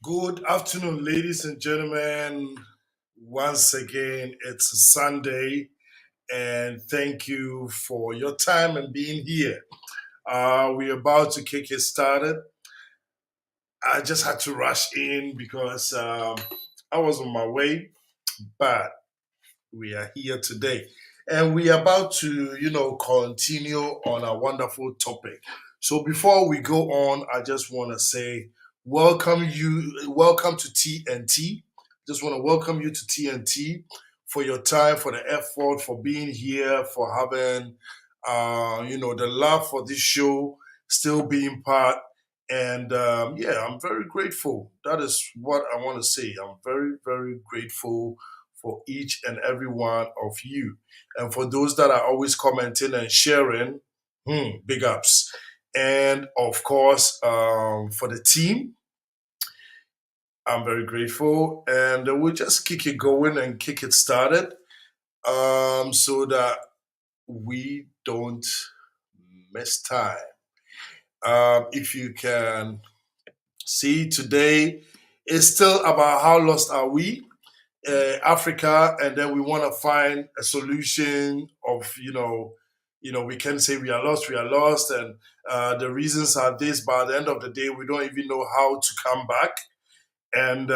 Good afternoon, ladies and gentlemen. Once again, it's Sunday, and thank you for your time and being here. We're about to kick it started. I just had to rush in because I was on my way, but we are here today. And we are about to, continue on a wonderful topic. So before we go on, I just want to say welcome to TNT. Just want to welcome you to TNT for your time, for the effort, for being here, for having the love for this show, still being part. And yeah, I'm very grateful. That is what I want to say. I'm very, very grateful for each and every one of you. And for those that are always commenting and sharing, big ups. And of course, for the team, I'm very grateful. And we'll just kick it going and kick it started so that we don't miss time. If you can see today, it's still about how lost are we, Africa, and then we want to find a solution of we can say we are lost, and the reasons are this. But at the end of the day, we don't even know how to come back. And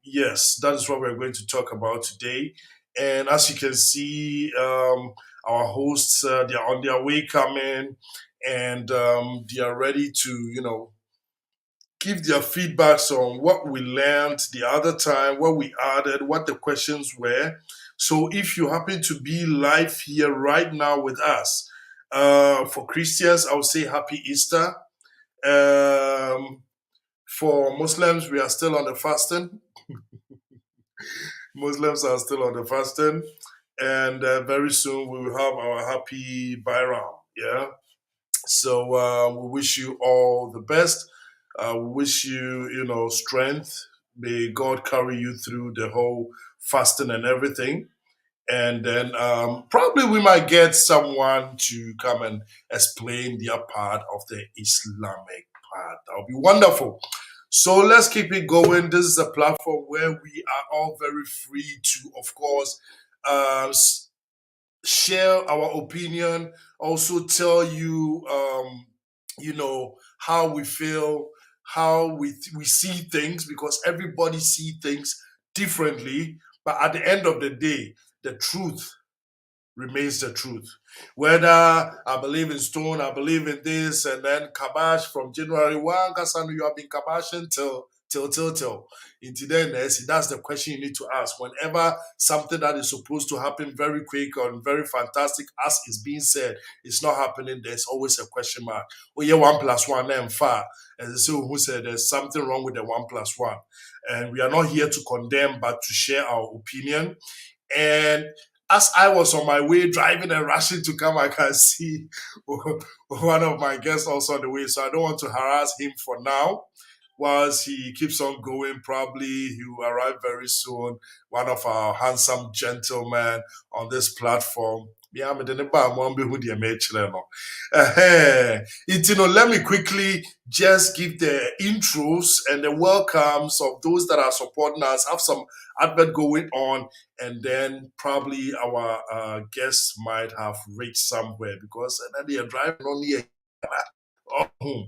yes, that is what we're going to talk about today. And as you can see, our hosts they are on their way coming, and they are ready to give their feedbacks on what we learned the other time, what we added, what the questions were. So if you happen to be live here right now with us, for Christians, I would say Happy Easter. Um, for Muslims, we are still on the fasting. Muslims are still on the fasting. And very soon we will have our Happy Bayram. Yeah. So we wish you all the best. We wish you, strength. May God carry you through the whole fasting and everything. And then probably we might get someone to come and explain their part of the Islamic part. That would be wonderful. So let's keep it going. This is a platform where we are all very free to, of course, uh, share our opinion, also tell you, how we feel, how we see things, because everybody see things differently. But at the end of the day, the truth remains the truth. Whether I believe in stone, I believe in this, and then kabash from January 1, Kasanu, you have been kabashing till. Until then, that's the question you need to ask. Whenever something that is supposed to happen very quick or very fantastic, as is being said, it's not happening, there's always a question mark. Oh, yeah, 1+1, then far. And so who said there's something wrong with the 1+1. And we are not here to condemn, but to share our opinion. And as I was on my way driving and rushing to come, I can see one of my guests also on the way. So I don't want to harass him for now. Whilst he keeps on going, probably he will arrive very soon. One of our handsome gentlemen on this platform. Yeah, me de ne ba mo mbe hu de me kyerɛ no. Let me quickly just give the intros and the welcomes of those that are supporting us. Have some advert going on, and then probably our guests might have reached somewhere because they are driving only a oh,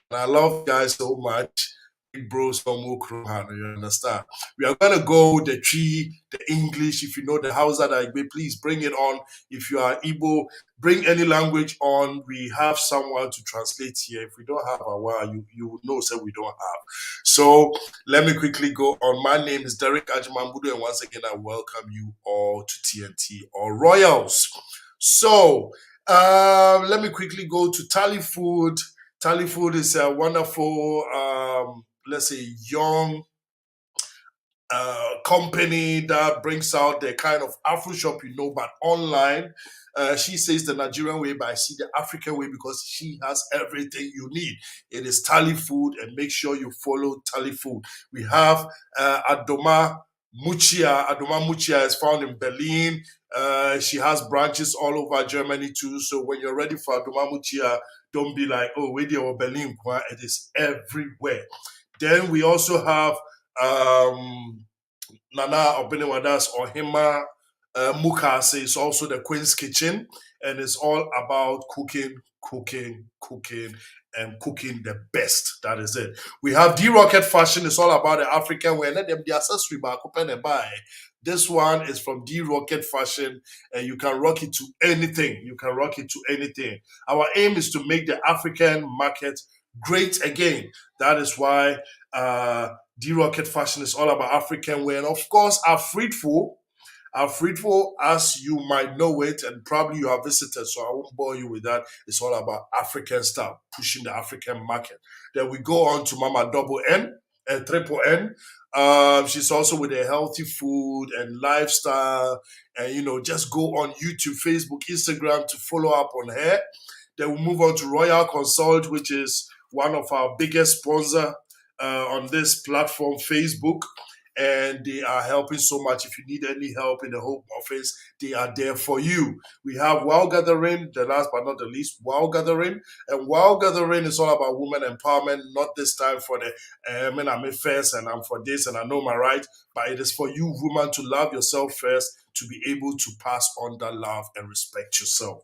and I love you guys so much. Big bros from Okruhan, you understand? We are gonna go the tree, the English. If you know the Hausa that please bring it on. If you are Igbo, bring any language on. We have someone to translate here. If we don't have our, you would know, so we don't have. So let me quickly go on. My name is Derek Ajimambudu, and once again, I welcome you all to TNT or Royals. So let me quickly go to Tally Food. Tally Food is a wonderful, let's say, young company that brings out the kind of Afro shop but online. She says the Nigerian way, but I see the African way because she has everything you need. It is Tally Food, and make sure you follow Tally Food. We have Adoma Muchia. Adoma Muchia is found in Berlin. She has branches all over Germany too. So when you're ready for Adoma Muchia, don't be like, oh, where they are Berlin. It is everywhere. Then we also have Nana Obenewada's Ohima Mukase is also the Queen's Kitchen, and it's all about cooking, and cooking the best. That is it. We have D Rocket Fashion. It's all about the African wear. Let them the accessory back open and buy. This one is from D Rocket Fashion, and you can rock it to anything. You can rock it to anything. Our aim is to make the African market great again. That is why D Rocket Fashion is all about African wear. And of course, our Fruitful, as you might know it, and probably you have visited, so I won't bore you with that. It's all about African stuff, pushing the African market. Then we go on to Mama Double N and Triple N. She's also with a healthy food and lifestyle. And, just go on YouTube, Facebook, Instagram to follow up on her. Then we move on to Royal Consult, which is one of our biggest sponsor on this platform, Facebook. And they are helping so much. If you need any help in the home office, they are there for you. We have Wow Gathering, the last but not the least, Wow Gathering. And Wow Gathering is all about women empowerment, not this time for the men I'm first and I'm for this and I know my right, but it is for you, woman, to love yourself first, to be able to pass on that love and respect yourself.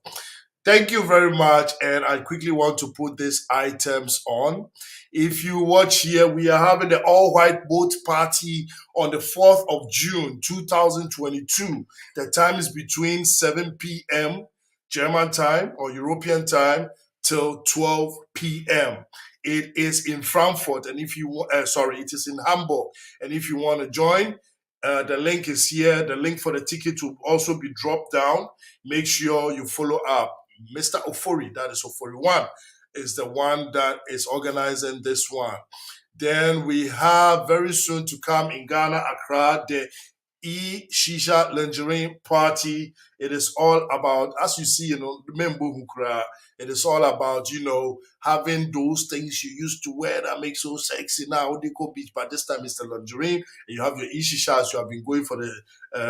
Thank you very much. And I quickly want to put these items on. If you watch here, we are having the all-white boat party on the 4th of June, 2022. The time is between 7 p.m. German time or European time till 12 p.m. It is in Frankfurt, and if you it is in Hamburg. And if you want to join, the link is here. The link for the ticket will also be dropped down. Make sure you follow up. Mr. Ofori, that is Ofori1, is the one that is organizing this one. Then we have very soon to come in Ghana, Accra, the Shisha Lingerie Party. It is all about, as you see, it is all about, having those things you used to wear that make so sexy now. They go beach, but this time it's the lingerie. And you have your e-shishas. You have been going for the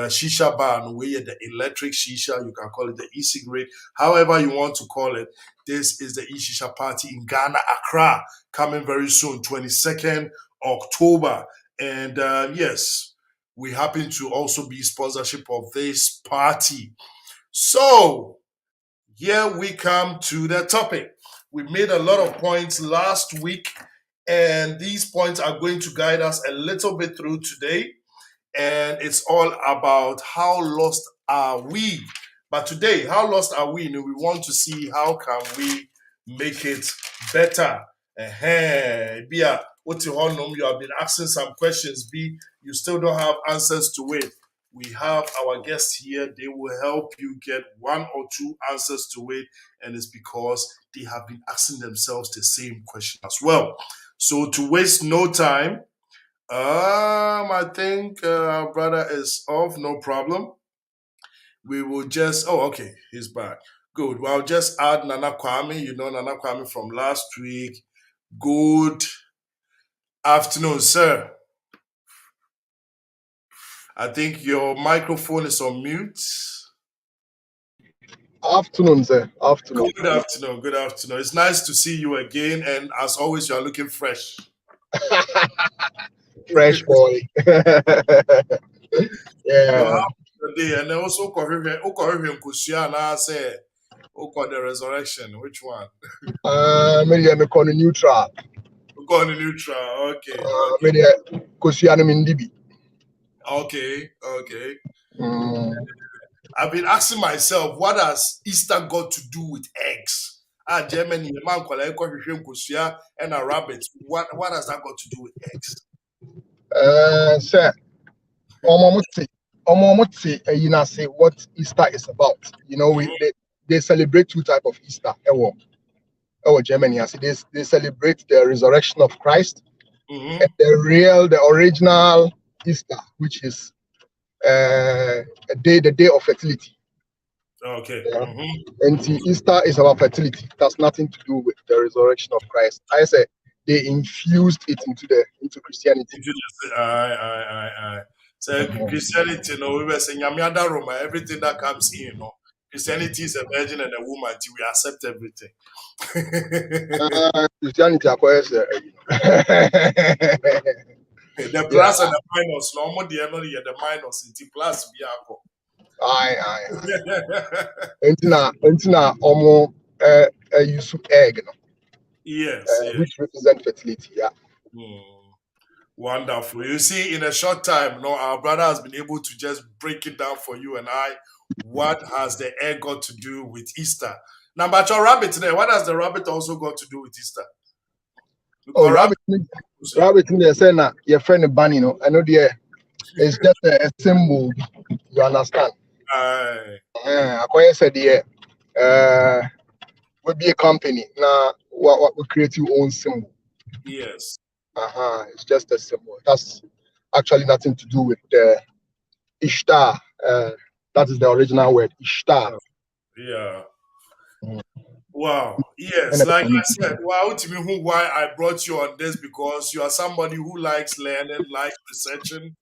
shisha bar, and where the electric shisha, you can call it the e-cigarette, however you want to call it. This is the e-shisha party in Ghana, Accra, coming very soon, 22nd October. And yes, we happen to also be sponsorship of this party. So here we come to the topic. We made a lot of points last week, and these points are going to guide us a little bit through today. And it's all about how lost are we. But today, how lost are we? And we want to see how can we make it better. Bia, you have been asking some questions, B. You still don't have answers to it. We have our guests here. They will help you get one or two answers to it. And it's because they have been asking themselves the same question as well. So to waste no time, I think our brother is off, no problem. We will just, okay, he's back. Good. Well, I'll just add Nana Kwame. Nana Kwame from last week. Good afternoon, sir. I think your microphone is on mute. Afternoon, sir. Afternoon. Good afternoon. Good afternoon. It's nice to see you again. And as always, you are looking fresh. Fresh boy. Yeah. And also, the resurrection. Which one? Maybe I'm on a neutral. On a neutral. Okay. Maybe Kosiano Mindibi. Okay. I've been asking myself, what has Easter got to do with eggs? Germany, a man called and a rabbit. What has that got to do with eggs? Sir, say what Easter is about. They celebrate two types of Easter. Germany, they celebrate the resurrection of Christ, and the original Easter, which is the day of fertility. Okay. Yeah. And Easter is about fertility. It has nothing to do with the resurrection of Christ. I said they infused it into Christianity. So Christianity, we were saying Roma, everything that comes in, Christianity is a virgin and a woman. We accept everything. Christianity acquires. The plus and the minus. Normal, the minus. It's plus. Aye. Entina, use egg, no? Yes. Which represent fertility. Yeah. Wonderful. You see, in a short time, our brother has been able to just break it down for you and I. What has the egg got to do with Easter? Now, but your rabbit there, what has the rabbit also got to do with Easter? Rabbit, they say that your friend Bunny, I know it's just a symbol. You understand? I said, we'll be a company now. What we create your own symbol. Yes. It's just a symbol. That's actually nothing to do with Ishtar. That is the original word, Ishtar. Yeah. Wow. Yes. Like I said, why I brought you on this, because you are somebody who likes learning, likes researching,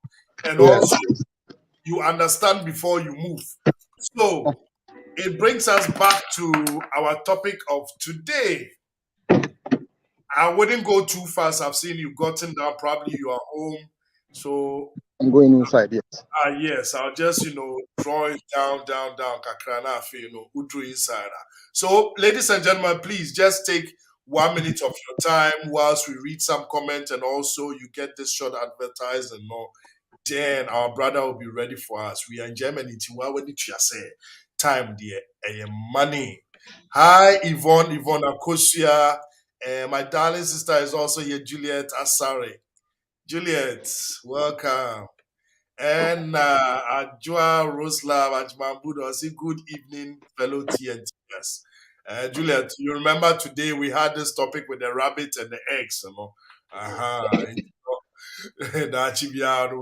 and also you understand before you move. So it brings us back to our topic of today. I wouldn't go too fast. I've seen you've gotten down. Probably you are home. So I'm going inside, yes. Yes, I'll just, draw it down, kakrana, udru inside. So, ladies and gentlemen, please just take 1 minute of your time whilst we read some comment, and also you get this short advertised and more. Then our brother will be ready for us. We are in Germany. Time dear, money. Hi, Yvonne Akosia. My darling sister is also here, Juliet Asare. Juliet, welcome. And Ajua Roslav Ajmambudo, say good evening, fellow TNTers. Juliet, you remember today we had this topic with the rabbit and the eggs, we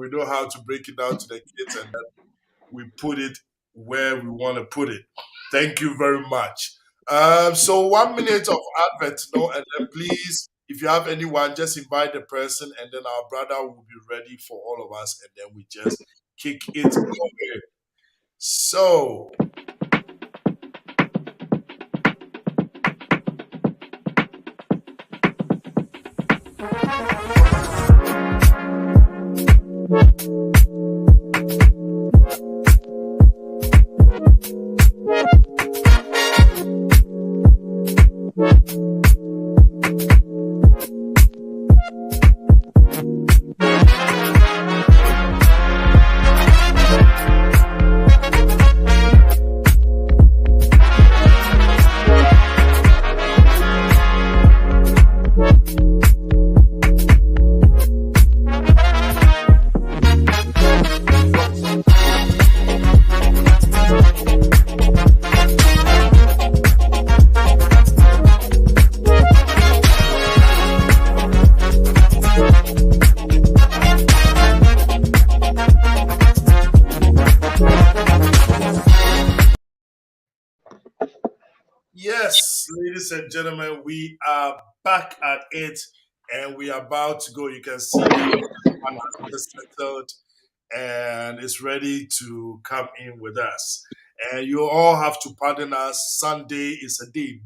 know how to break it down to the kids, and then we put it where we want to put it. Thank you very much. So 1 minute of advert, and then please, if you have anyone, just invite the person, and then our brother will be ready for all of us, and then we just kick it going. So, yes, ladies and gentlemen, we are back at it, and we are about to go. You can see one has settled and is ready to come in with us. And you all have to pardon us. Sunday is a day,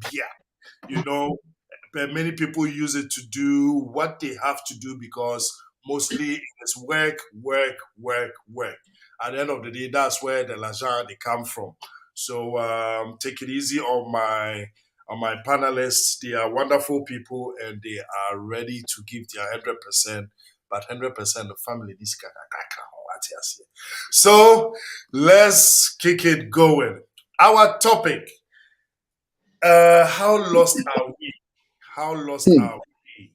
but many people use it to do what they have to do, because mostly it's work. At the end of the day, that's where the l'argent they come from. So take it easy on my panelists. They are wonderful people, and they are ready to give their 100%. But 100% of family this kind of. So let's kick it going. Our topic: how lost are we? How lost are we?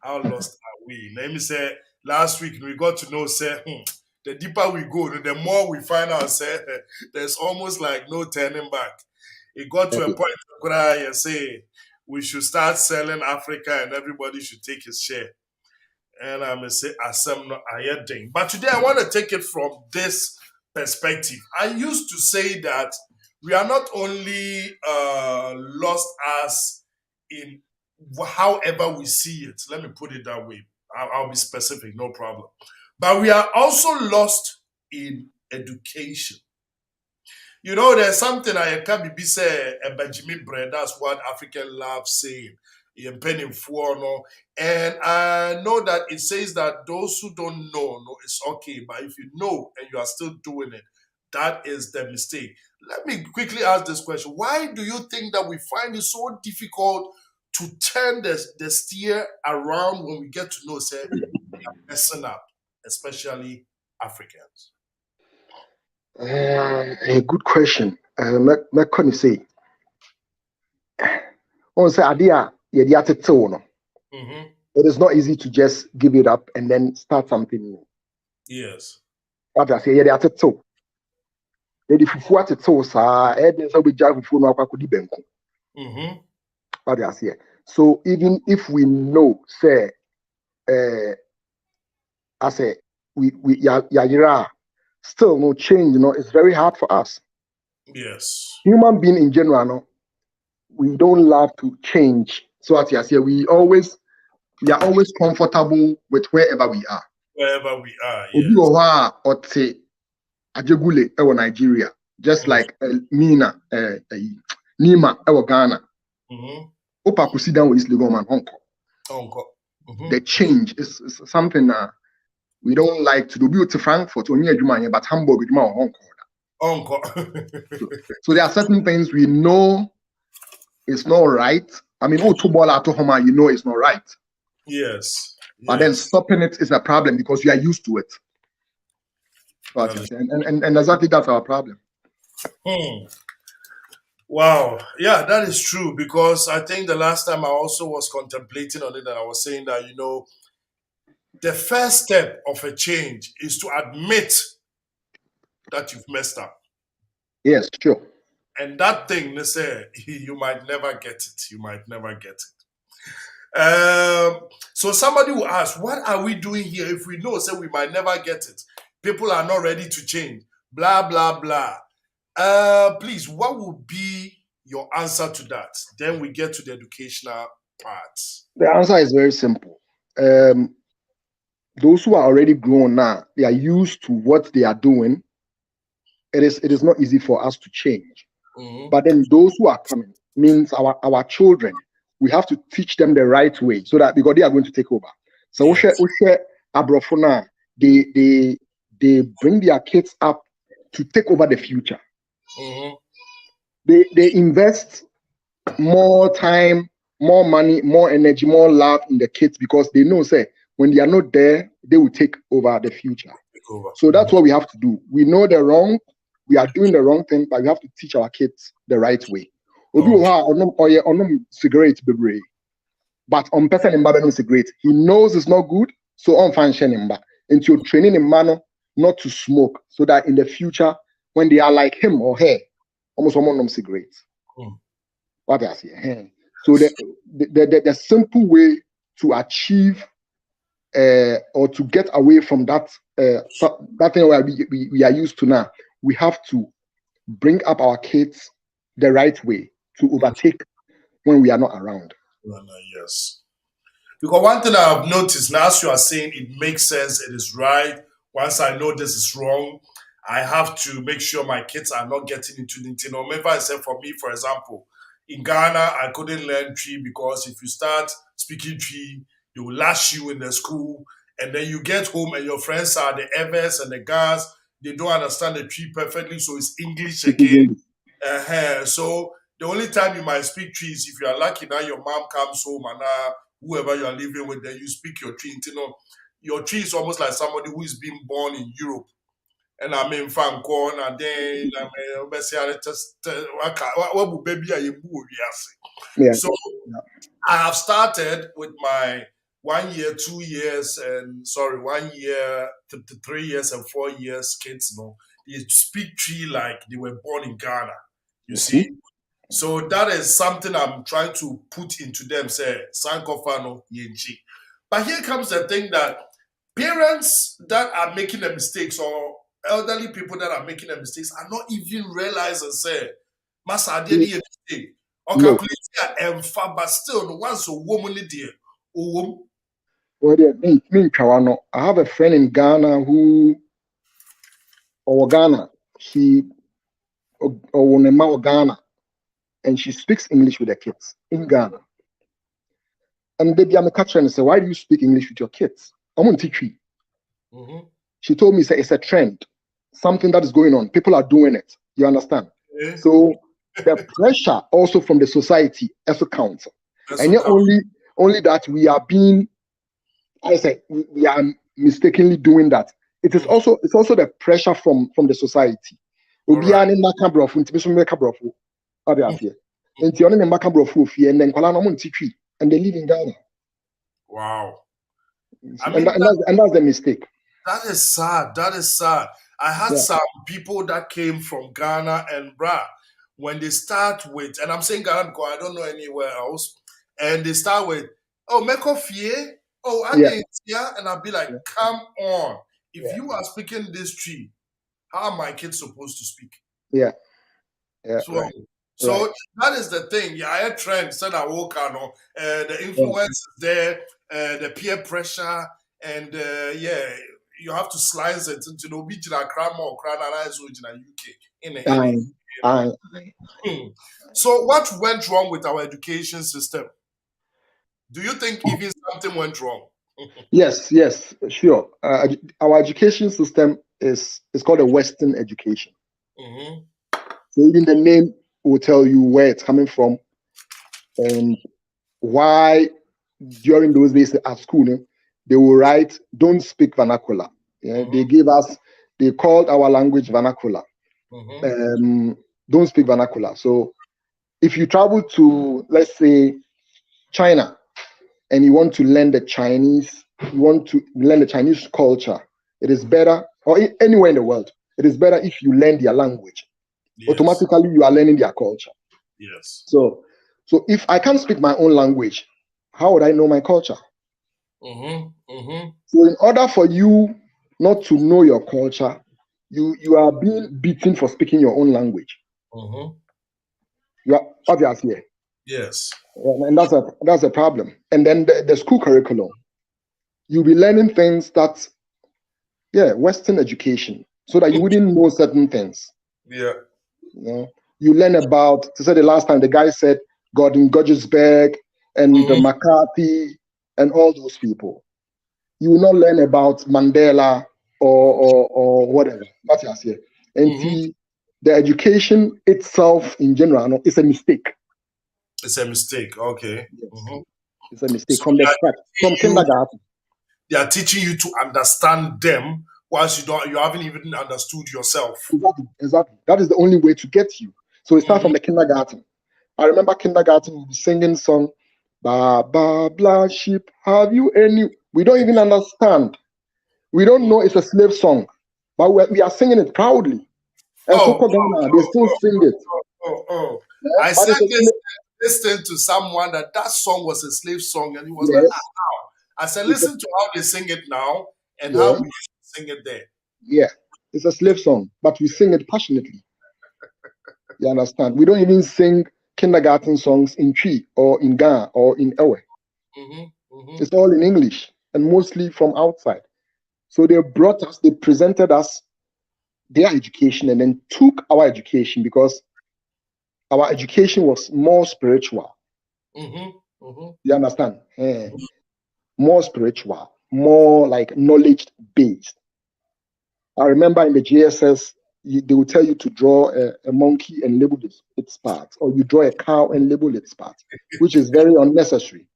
How lost are we? Let me say, last week we got to know, the deeper we go, the more we find out, there's almost like no turning back. It got to a point where I say we should start selling Africa and everybody should take his share. And I'm going to say, but today I want to take it from this perspective. I used to say that we are not only lost as in however we see it. Let me put it that way. I'll be specific, no problem. But we are also lost in education. You know, there's something I can be say Benjamin bread. That's what African love saying. And I know that it says that those who don't know it's okay, but if you know and you are still doing it, that is the mistake. Let me quickly ask this question: why do you think that we find it so difficult to turn the steer around when we get to know, say, we are messing up, especially Africans? A good question. Let me say. On say idea, it is not easy to just give it up and then start something new. Yes. What I say, yeah, that's so. If you want it so, sir, then so we just phone up could be What I say. So even if we know, say, I say we still no change, it's very hard for us. Yes. Human being in general, no, we don't love to change. So as I say, we are always comfortable with wherever we are. Wherever we are, yes. Ote Ajegule ewo Nigeria, just like Nima ewo Ghana. Opa could sit down with Legon and Hong Kong. The change is something we don't like to do. We to Frankfurt or near Jumania, but Hamburg is more Hong Kong. So there are certain things we know it's not right. I mean, to ball out to Homa, you know it's not right. Yes. But then stopping it is a problem because you are used to it. And exactly that's our problem. Wow. Yeah, that is true, because I think the last time I also was contemplating on it and I was saying that, the first step of a change is to admit that you've messed up. Yes, sure. And that thing, they say, you might never get it. You might never get it. So somebody will ask, what are we doing here if we know, say, we might never get it? People are not ready to change. Blah, blah, blah. Please, what would be your answer to that? Then we get to the educational part. The answer is very simple. Those who are already grown now, they are used to what they are doing. It is not easy for us to change. But then those who are coming means our children, we have to teach them the right way so that because they are going to take over. So Abrofona, they bring their kids up to take over the future. They invest more time, more money, more energy, more love in the kids because they know, say, when they are not there, they will take over the future. So that's what we have to do. We know the wrong, we are doing the wrong thing, but we have to teach our kids the right way. Cigarette, but on person in Babylon cigarette, he knows it's not good, so on function him back. And you're training him man not to smoke, so that in the future, when they are like him or her, almost someone cigarettes. What I say? So the simple way to achieve or to get away from that thing where we are used to now, we have to bring up our kids the right way to overtake when we are not around. Yes. Because one thing I have noticed now, as you are saying, it makes sense, it is right. Once I know this is wrong, I have to make sure my kids are not getting into it. Remember I said for me, for example, in Ghana, I couldn't learn Twi because if you start speaking Twi, they will lash you in the school. And then you get home and your friends are the Evers and the Gas. They don't understand the Twi perfectly, so it's English again. So the only time you might speak Twi is if you are lucky now your mom comes home and whoever you are living with, then you speak your Twi. Your Twi is almost like somebody who is being born in Europe. And I mean, fan corn, and then I mean, so I have started with my 1 year, 2 years, and 1 year, 3 years, and 4 years kids. They speak Twi like they were born in Ghana. You see? So that is something I'm trying to put into them. Say, Sankofano Yenchi. But here comes the thing that parents that are making the mistakes or elderly people that are making the mistakes are not even realizing, say, Master, I did a mistake. Or calculate and far, but still, once a woman there, well, I have a friend in Ghana who, he or Ghana, and she speaks English with her kids in Ghana. And baby, I'm a catcher and say, why do you speak English with your kids? I'm on teach. She told me, say, it's a trend, something that is going on. People are doing it. You understand? Yeah. So the pressure also from the society as a council. And yet only that we are being, I say, we are mistakenly doing that. It's also the pressure from the society. And then and they live in Ghana. Wow. And that's the mistake. That is sad. That is sad. I had some people that came from Ghana, and when they start with, and I'm saying Ghana because I don't know anywhere else, and they start with, oh, Meko Fie, oh, I didn't here, and I'll be like, come on. If you are speaking this tree, how are my kids supposed to speak? Yeah. So that is the thing. Yeah, I had trend, said I woke up, the influence is there, the peer pressure, and you have to slice it into the beach in Accra or in the UK. So what went wrong with our education system? Do you think even something went wrong? Yes, sure. Our education system is called a Western education. So even the name will tell you where it's coming from and why during those days at school, they will write, don't speak vernacular. Yeah? They called our language vernacular. Don't speak vernacular. So if you travel to, let's say, China, and you want to learn the Chinese culture, it is better, or anywhere in the world, it is better if you learn their language. Yes. Automatically, you are learning their culture. Yes. So if I can't speak my own language, how would I know my culture? So in order for you not to know your culture, you are being beaten for speaking your own language. You are obvious here. Yes. And that's a problem. And then the school curriculum, you'll be learning things that, Western education, so that you wouldn't know certain things. Yeah. You learn about, to say the last time, the guy said Gordon Guggisberg and McCarthy and all those people. You will not learn about Mandela or whatever. That's what I say. And the education itself in general is a mistake. It's a mistake. Okay. Yes. It's a mistake from kindergarten. They are teaching you to understand them, whilst you haven't even understood yourself. Exactly. That is the only way to get you. So it starts from the kindergarten. I remember kindergarten, we'll be singing song, "Ba ba black sheep, have you any?" We don't even understand. We don't know it's a slave song, but we are singing it proudly. And Ghana, they still sing it. I said listening to someone that song was a slave song, and he was like, "Wow." I said, listen to how they sing it now and how we sing it there. Yeah, it's a slave song, but we sing it passionately. You understand? We don't even sing kindergarten songs in Twi or in Ghana or in Ewe. It's all in English and mostly from outside. So they presented us their education and then took our education because our education was more spiritual. You understand? More spiritual, more like knowledge based. I remember in the JSS, they will tell you to draw a monkey and label its parts, or you draw a cow and label its parts, which is very unnecessary.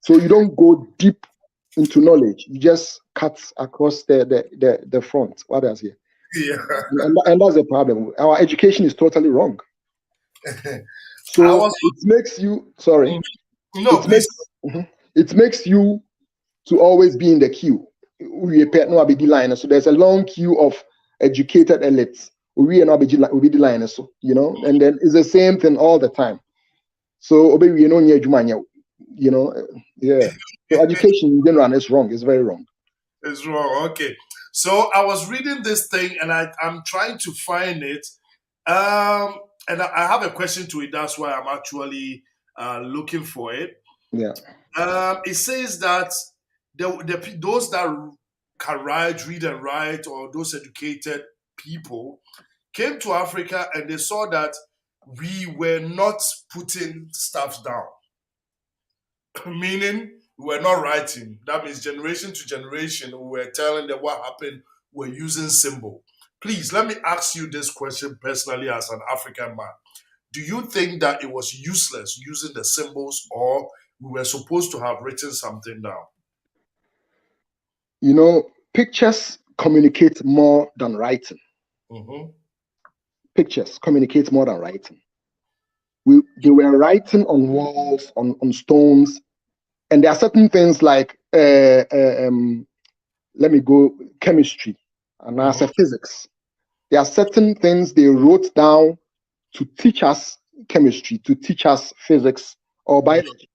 So you don't go deep into knowledge; you just cut across the front. What else here? Yeah. And that's the problem. Our education is totally wrong. So it makes you it makes you to always be in the queue. So there's a long queue of educated elites. We are not be the line, so and then it's the same thing all the time. So So education in general is wrong. It's very wrong. It's wrong. Okay. So I was reading this thing and I'm trying to find it. And I have a question to it. That's why I'm actually looking for it. Yeah. It says that those that can read and write, or those educated people came to Africa and they saw that we were not putting stuff down. Meaning, we were not writing. That means generation to generation, we were telling them what happened. We're using symbol. Please, let me ask you this question personally as an African man. Do you think that it was useless using the symbols, or we were supposed to have written something down? You know, pictures communicate more than writing. Pictures communicate more than writing. They were writing on walls, on stones, and there are certain things like chemistry and also physics. There are certain things they wrote down to teach us chemistry, to teach us physics or biology.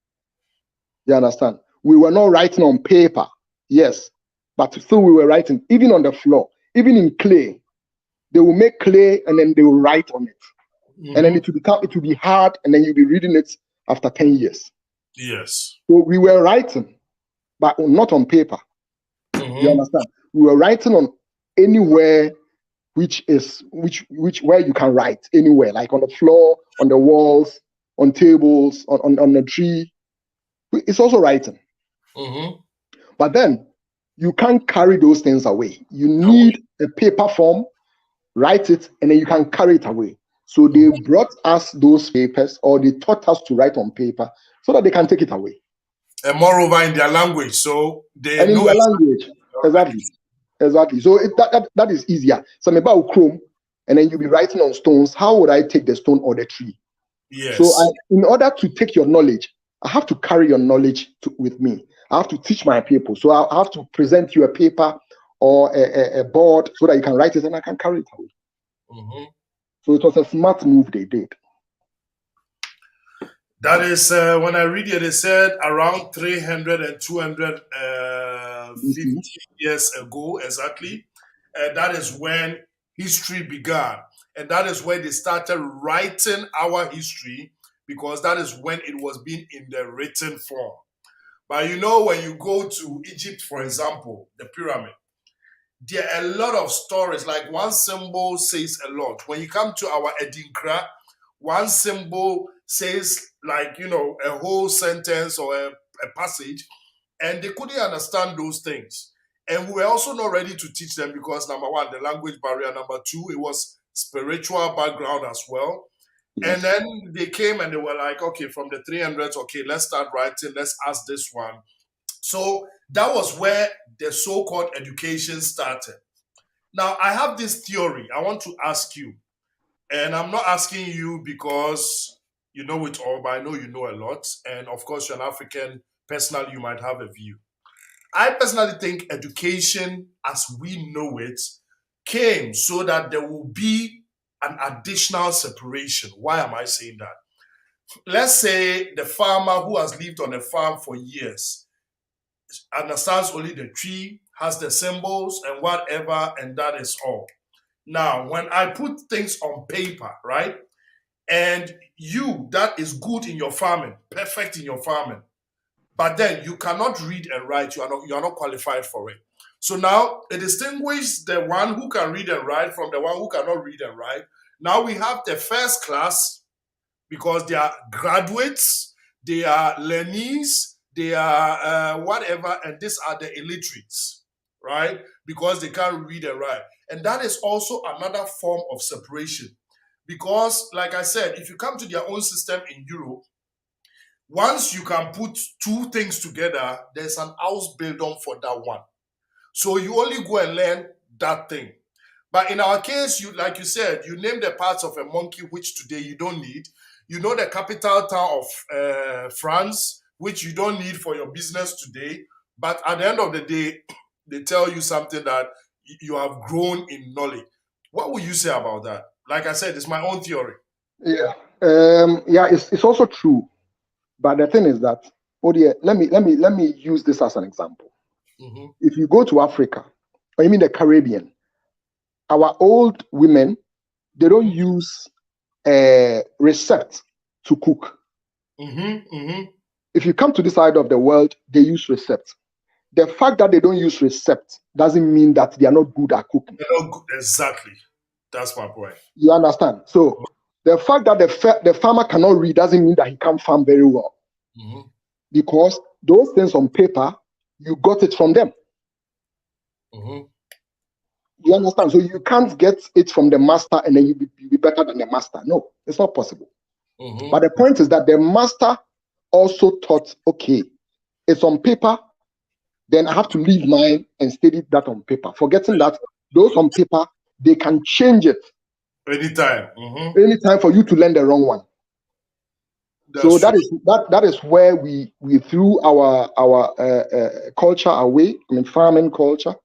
You understand? We were not writing on paper, yes, but still we were writing, even on the floor, even in clay. They will make clay and then they will write on it. And then it will be hard, and then you'll be reading it after 10 years. Yes. So we were writing, but not on paper. You understand? We were writing on anywhere where you can write, anywhere, like on the floor, on the walls, on tables, on the tree. It's also writing. But then you can't carry those things away. You need a paper form, write it, and then you can carry it away. So they brought us those papers, or they taught us to write on paper so that they can take it away. And moreover, in their language, so they and in know their language. Exactly. So that is easier. So I'm about Chrome, and then you'll be writing on stones. How would I take the stone or the tree? Yes. So in order to take your knowledge, I have to carry your knowledge with me. I have to teach my people. So I have to present you a paper or a board so that you can write it and I can carry it away. So it was a smart move they did. That is, when I read it, they said around 300 and 250 years ago, exactly. That is when history began. And that is when they started writing our history, because that is when it was being in the written form. But you know, when you go to Egypt, for example, the pyramid, there are a lot of stories. Like one symbol says a lot. When you come to our Edinkra, one symbol says, like, you know, a whole sentence or a passage, and they couldn't understand those things. And we were also not ready to teach them because, number one, the language barrier. Number two, it was spiritual background as well. Yes. And then they came and they were like, okay, from the 300s, okay, let's start writing. Let's ask this one. So that was where the so-called education started. Now, I have this theory I want to ask you. And I'm not asking you because you know it all, but I know you know a lot. And of course, you're an African. Personally, you might have a view. I personally think education, as we know it, came so that there will be an additional separation. Why am I saying that? Let's say the farmer who has lived on a farm for years understands only the tree, has the symbols and whatever, and that is all. Now, when I put things on paper, right, and you, that is good in your farming, perfect in your farming, but then you cannot read and write, you are not qualified for it. So now it distinguishes the one who can read and write from the one who cannot read and write. Now we have the first class because they are graduates, they are learnees, they are whatever, and these are the illiterates, right? Because they can't read and write. And that is also another form of separation. Because, like I said, if you come to their own system in Europe, once you can put two things together, there's an house built on for that one. So you only go and learn that thing. But in our case, you, like you said, you name the parts of a monkey, which today you don't need. You know the capital town of France, which you don't need for your business today. But at the end of the day, they tell you something that you have grown in knowledge. What would you say about that? Like I said, it's my own theory. Yeah, it's also true. But the thing is that, oh dear, let me use this as an example. Mm-hmm. If you go to Africa, or you mean the Caribbean, our old women, they don't use a recipe to cook. Mm-hmm. Mm-hmm. If you come to this side of the world, they use receipts. The fact that they don't use receipts doesn't mean that they are not good at cooking. They're not good, exactly. That's my point. You understand? So the fact that the farmer cannot read doesn't mean that he can't farm very well. Because those things on paper, you got it from them. You understand? So you can't get it from the master and then you be better than the master. No, it's not possible. But the point is that the master also thought, okay, it's on paper, then I have to leave mine and study that on paper. Forgetting that those on paper, they can change it anytime. Anytime for you to learn the wrong one. So that is where we threw our culture away, I mean farming culture,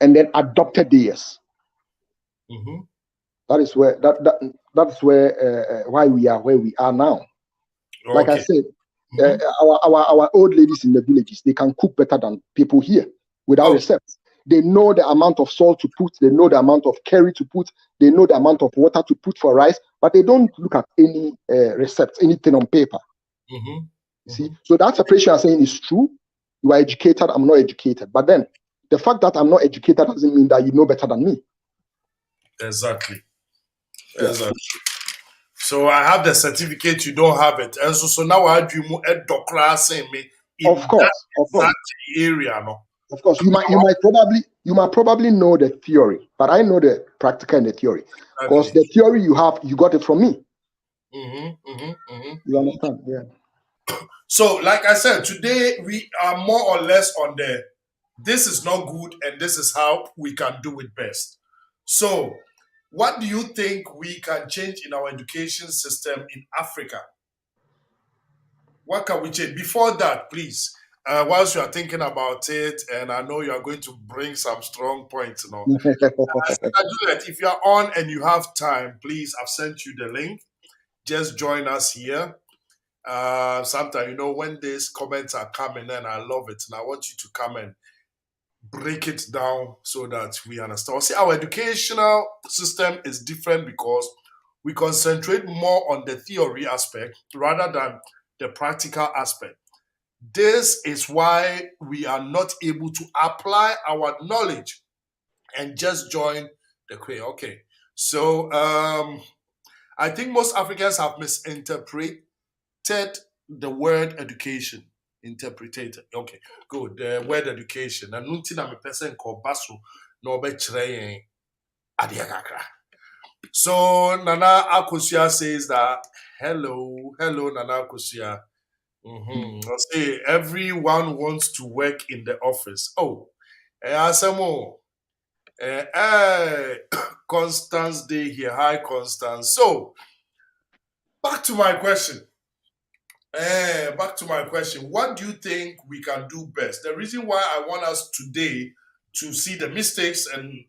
and then adopted theirs. That is where that's where why we are where we are now. Okay. Like I said, our old ladies in the villages, they can cook better than people here without recepts. They know the amount of salt to put, they know the amount of curry to put, they know the amount of water to put for rice, but they don't look at any recepts, anything on paper. See, so that separation I'm saying is true. You are educated, I'm not educated. But then the fact that I'm not educated doesn't mean that you know better than me. Exactly. So I have the certificate, you don't have it. And so now I do more class in me in that area, no. Of course, you might probably know the theory, but I know the practical and the theory. Because the theory you got it from me. You understand? Yeah. So, like I said, today we are more or less on this is not good and this is how we can do it best. So, what do you think we can change in our education system in Africa? What can we change? Before that, please, whilst you are thinking about it, and I know you are going to bring some strong points, if you are on and you have time, please, I've sent you the link. Just join us here. Sometimes, when these comments are coming in, I love it, and I want you to come and break it down so that we understand. See, our educational system is different because we concentrate more on the theory aspect rather than the practical aspect. This is why we are not able to apply our knowledge and just join the queue. Okay, so I think most Africans have misinterpreted the word education. Interpreted. Okay, good. The word education. And nothing I'm a person called Basu no be chreyen adiakakra. So Nana Akosua says that hello Nana Akosua. I'll say everyone wants to work in the office. Oh, Asamo. Constance Day here. Hi, Constance. So back to my question. What do you think we can do best? The reason why I want us today to see the mistakes, and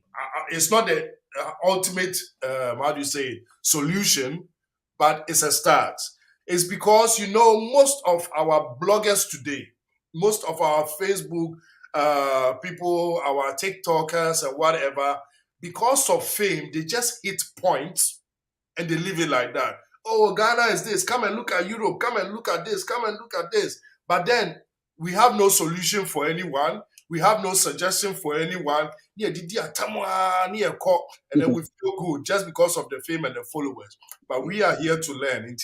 it's not the ultimate, solution, but it's a start. It's because, most of our bloggers today, most of our Facebook people, our TikTokers and whatever, because of fame, they just hit points and they leave it like that. Oh, Ghana is this. Come and look at Europe. Come and look at this. Come and look at this. But then we have no solution for anyone. We have no suggestion for anyone. And then we feel good just because of the fame and the followers. But we are here to learn.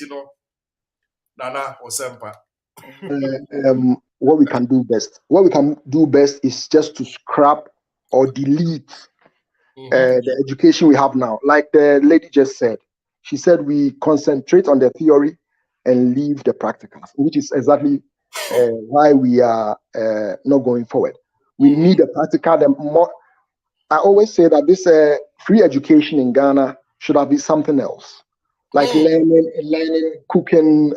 Nana Osempa. What we can do best. What we can do best is just to scrap or delete the education we have now. Like the lady just said. She said we concentrate on the theory and leave the practicals, which is exactly why we are not going forward. We need the practical. I always say that this free education in Ghana should have been something else, like learning, cooking,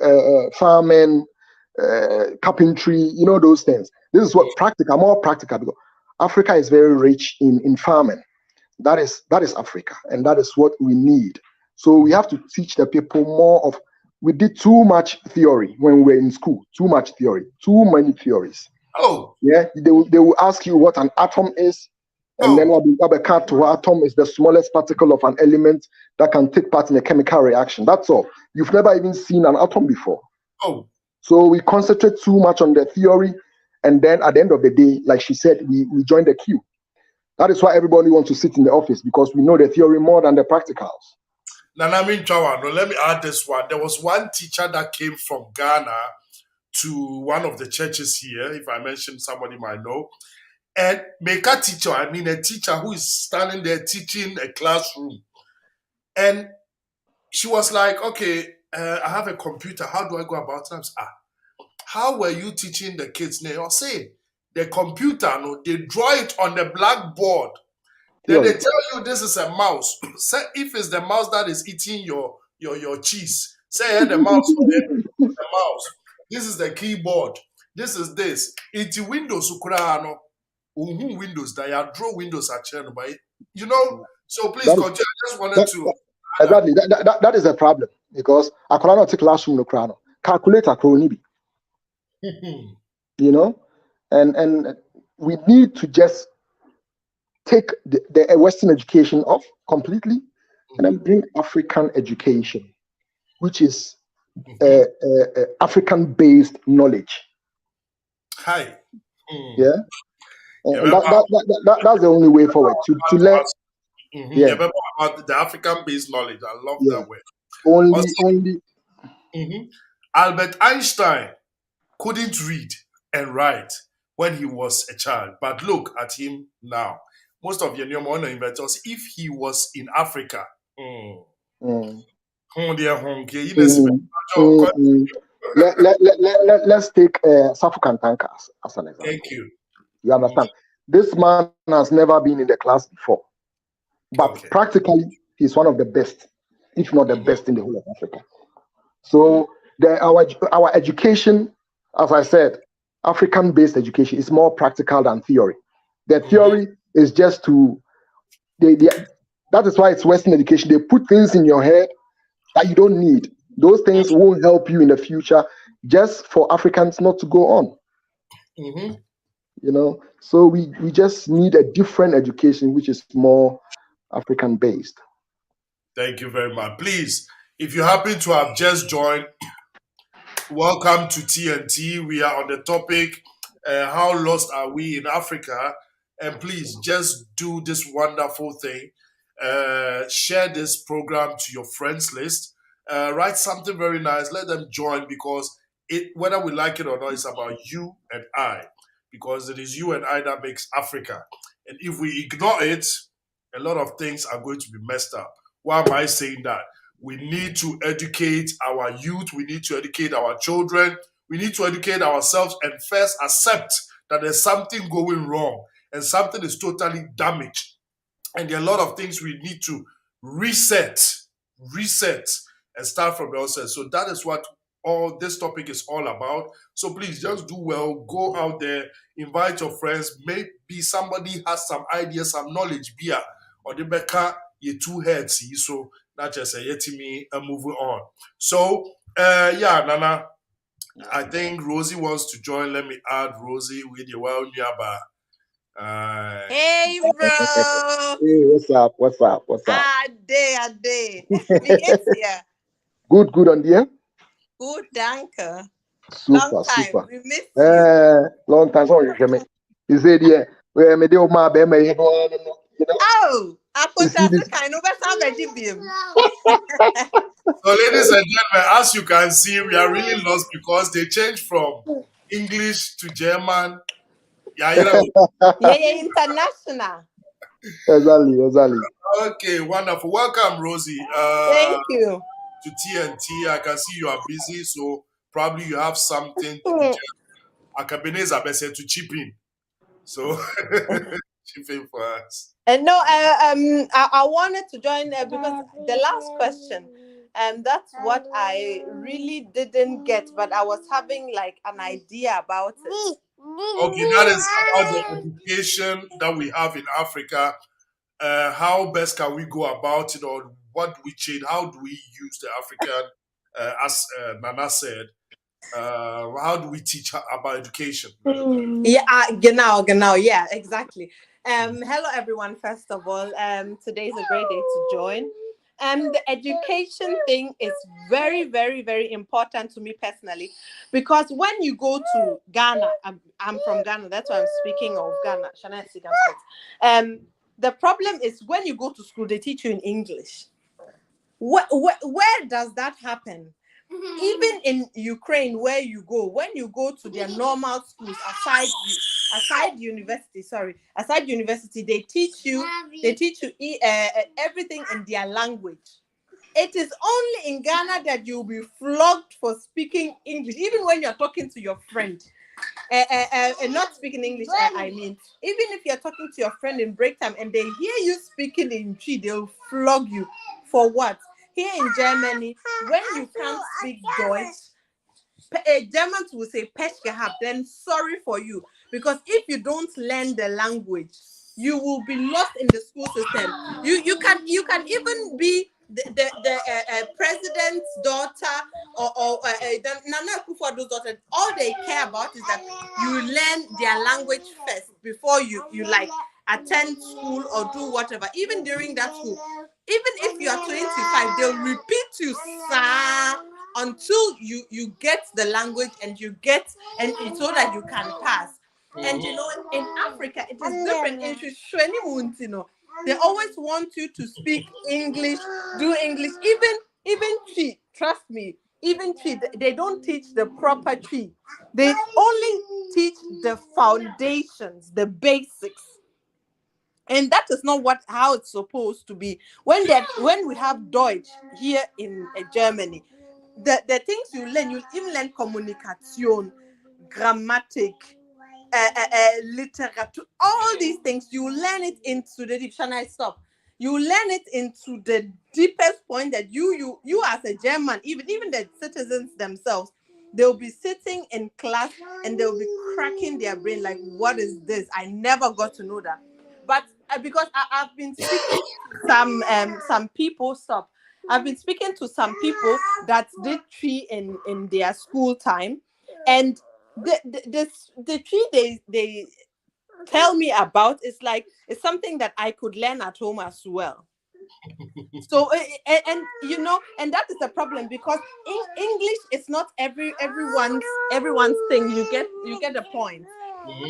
farming, carpentry, those things. This is what more practical, because Africa is very rich in farming. That is Africa, and that is what we need. So we have to teach the people more of. We did too much theory when we were in school. Too much theory. Too many theories. Oh. Yeah. They will ask you what an atom is, and then what the atom is the smallest particle of an element that can take part in a chemical reaction. That's all. You've never even seen an atom before. Oh. So we concentrate too much on the theory, and then at the end of the day, like she said, we join the queue. That is why everybody wants to sit in the office, because we know the theory more than the practicals. Nanamin Chawa, no, let me add this one. There was one teacher that came from Ghana to one of the churches here. If I mention, somebody might know. And make a teacher, I mean a teacher who is standing there teaching a classroom. And she was like, okay, I have a computer. How do I go about it? How were you teaching the kids? They all say, the computer, no, they draw it on the blackboard. Then they tell you this is a mouse. Say if it's the mouse that is eating your cheese, say the mouse, the mouse. This is the keyboard. This is this. It's Windows Ukraino. Windows that you draw Windows at channel, but you know. So please continue. I just wanted to exactly that is a problem, because I cannot take classroom no crown. Calculator cronibi. You know, and we need to just take the Western education off completely, and then bring African education, which is African-based knowledge. Hi. Yeah. And that's the only way forward to learn. Yeah, about the African-based knowledge. I love that way. Only. Albert Einstein couldn't read and write when he was a child, but look at him now. Most of your new inventors, if he was in Africa, let's take Safu Kantanka as an example. Thank you. You understand? This man has never been in the class before, but practically he's one of the best, if not the best in the whole of Africa. So our education, as I said, African-based education is more practical than theory. The theory is just that is why it's Western education. They put things in your head that you don't need. Those things won't help you in the future, just for Africans not to go on. You know, so we just need a different education, which is more African-based. Thank you very much. Please, if you happen to have just joined, welcome to TNT. We are on the topic, how lost are we in Africa? And please just do this wonderful thing. Share this program to your friends list. Write something very nice. Let them join, because whether we like it or not, it's about you and I. Because it is you and I that makes Africa. And if we ignore it, a lot of things are going to be messed up. Why am I saying that? We need to educate our youth. We need to educate our children. We need to educate ourselves and first accept that there's something going wrong and something is totally damaged. And there are a lot of things we need to reset and start from the outset. So that is what all this topic is all about. So please just do well, go out there, invite your friends. Maybe somebody has some ideas, some knowledge, or the Becca, you two heads, so not just a yetimi and moving on. So Nana, I think Rosie wants to join. Let me add Rosie with you. Well, hey, bro. Hey, what's up? A day. Good on there. Good, danke. Super. We missed you. Long time. So you said where me do my baby, you know. Oh, I put that kind of So, ladies and gentlemen, as you can see, we are really lost because they changed from English to German. Yeah, international. Exactly. Okay, wonderful. Welcome, Rosie. Thank you. To TNT. I can see you are busy, so probably you have something to to chip in. So chip in for us. And no, I wanted to join because the last question, that's what I really didn't get, but I was having like an idea about it. Okay, that is about the education that we have in Africa. How best can we go about it, or what do we change? How do we use the African, as Nana said, how do we teach about education? Yeah, genau. Yeah, exactly. Hello, everyone. First of all, today is a great day to join. And the education thing is very, very, very important to me personally, because when you go to Ghana, I'm from Ghana, that's why I'm speaking of Ghana. The problem is when you go to school, they teach you in English. Where does that happen? Even in Ukraine, where you go, when you go to their normal schools aside university, they teach you everything in their language. It is only in Ghana that you'll be flogged for speaking English, even when you're talking to your friend. Not speaking English, I mean, even if you're talking to your friend in break time and they hear you speaking in Twi, they'll flog you. For what? Here in Germany, when you can't speak Deutsch, Germans will say Pech gehabt, then sorry for you. Because if you don't learn the language, you will be lost in the school system. You can even be the president's daughter or Nana Akufo-Addo's daughter. All they care about is that you learn their language first before you like attend school or do whatever. Even during that school, even if you are 25, they'll repeat you, sir, until you get the language and so that you can pass. And you know, in Africa, it is different. They always want you to speak English, do English. Even Twi, trust me, even Twi, they don't teach the proper Twi. They only teach the foundations, the basics. And that is not how it's supposed to be. When we have Deutsch here in Germany, the things you even learn communication, grammatic, literature, all these things, you learn it into the deep. Shall I stop? You learn it into the deepest point that you as a German, even the citizens themselves, they'll be sitting in class and they'll be cracking their brain like, what is this? I never got to know that. But because I've been speaking to some people, I've been speaking to some people that did Twi in their school time, and the Twi they tell me about is like it's something that I could learn at home as well. So and you know, and that is the problem, because English is not everyone's thing. You get the point.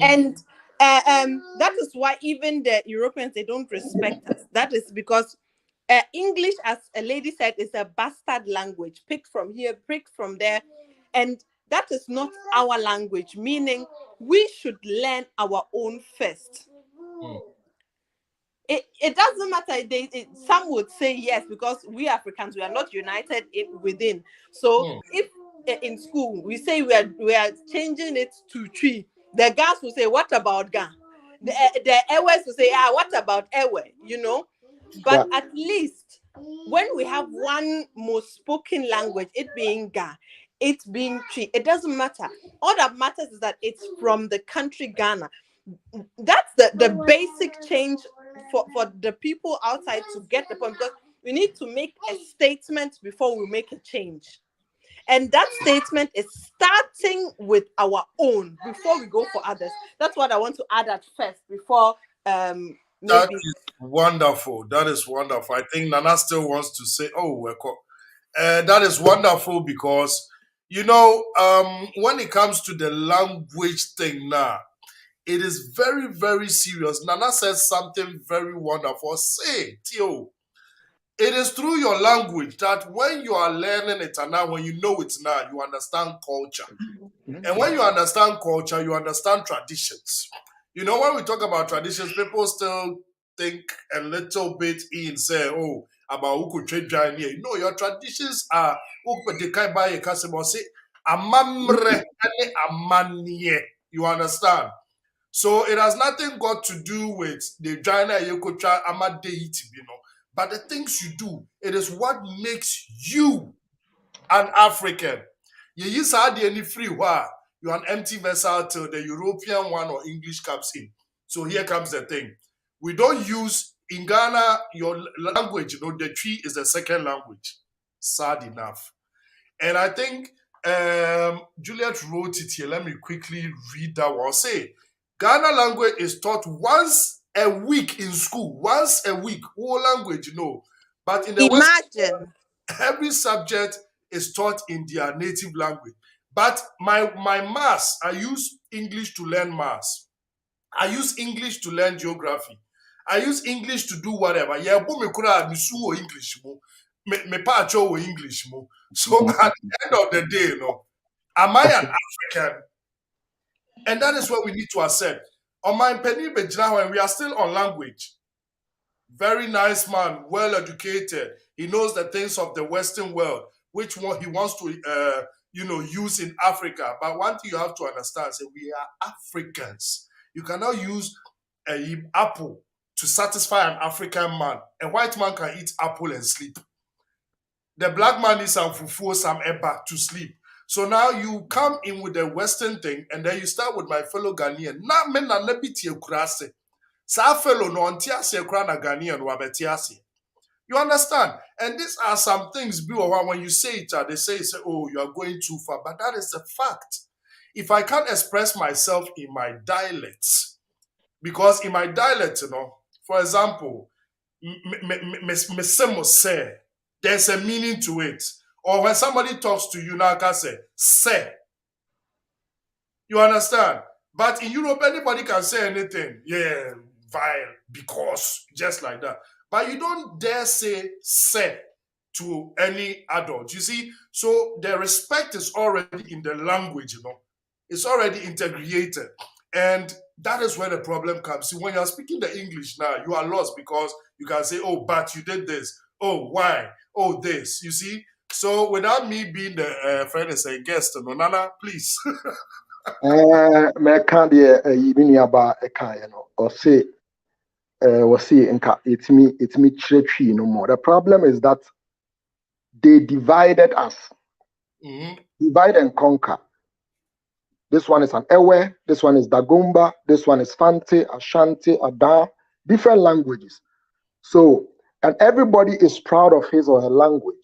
And that is why even the Europeans, they don't respect us. That is because English, as a lady said, is a bastard language, picked from here, picked from there, and that is not our language, meaning we should learn our own first. It doesn't matter. Some would say yes, because we Africans, we are not united within. So if in school we say we are changing it to Twi, the guys will say, what about Ga? The Ewes will say, what about Ewe? You know, but at least when we have one most spoken language, it being Ga, it being Twi, it doesn't matter. All that matters is that it's from the country Ghana. That's the basic change for the people outside to get the point, because we need to make a statement before we make a change. And that statement is starting with our own before we go for others. That's what I want to add at first before That is wonderful. That is wonderful. I think Nana still wants to say, that is wonderful, because you know, when it comes to the language thing now, it is very, very serious. Nana says something very wonderful. Say, Tio, it is through your language that when you are learning it and now when you know it now, you understand culture. And when you understand culture, you understand traditions. You know, when we talk about traditions, people still think a little bit in, say, about who could trade giant here. No, your traditions are the kind by a customer say, amamre and amanye. You understand? So it has nothing got to do with the China Yokocha Amadeiti, you know. But the things you do, it is what makes you an African. You use hardly any free wire. You're an empty vessel till the European one or English comes in. So here comes the thing. We don't use, in Ghana, your language, you know, the Twi is the second language. Sad enough. And I think Juliet wrote it here. Let me quickly read that one. Say, Ghana language is taught once a week in school. Once a week. Whole language, you know. But in the West, Imagine. every subject is taught in their native language. But my maths, I use English to learn maths. I use English to learn geography. I use English to do whatever. Yeah, but me kura me su English mo. Me pacho English mo. So at the end of the day, am I an African? And that is what we need to accept. On my penny when we are still on language. Very nice man, well educated. He knows the things of the Western world, which one he wants to use in Africa. But one thing you have to understand is that we are Africans. You cannot use an apple to satisfy an African man. A white man can eat apple and sleep. The black man needs some fufu, some eba to sleep. So now you come in with the Western thing, and then you start with my fellow Ghanaian. Na me na nebiti ekurase. Sa fellow no antiase ekura na Ghanaian wabetiase. You understand? And these are some things, when you say it, they say, oh, you are going too far. But that is a fact. If I can't express myself in my dialects, because in my dialect, for example, there's a meaning to it. Or when somebody talks to you, now I can say. You understand? But in Europe, anybody can say anything. Yeah, vile, because, just like that. But you don't dare say to any adult. You see, so the respect is already in the language, It's already integrated. And that is where the problem comes. See, when you're speaking the English now, you are lost because you can say, oh, but you did this. Oh, why? Oh, this. You see? So without me being the friend and saying guest, Nana, please. Me can't even about a kind, or say, it's me tree no more. The problem is that they divided us. Divide and conquer. This one is an Ewe, this one is Dagomba, this one is Fante, Ashanti, Ada, different languages. So, and everybody is proud of his or her language.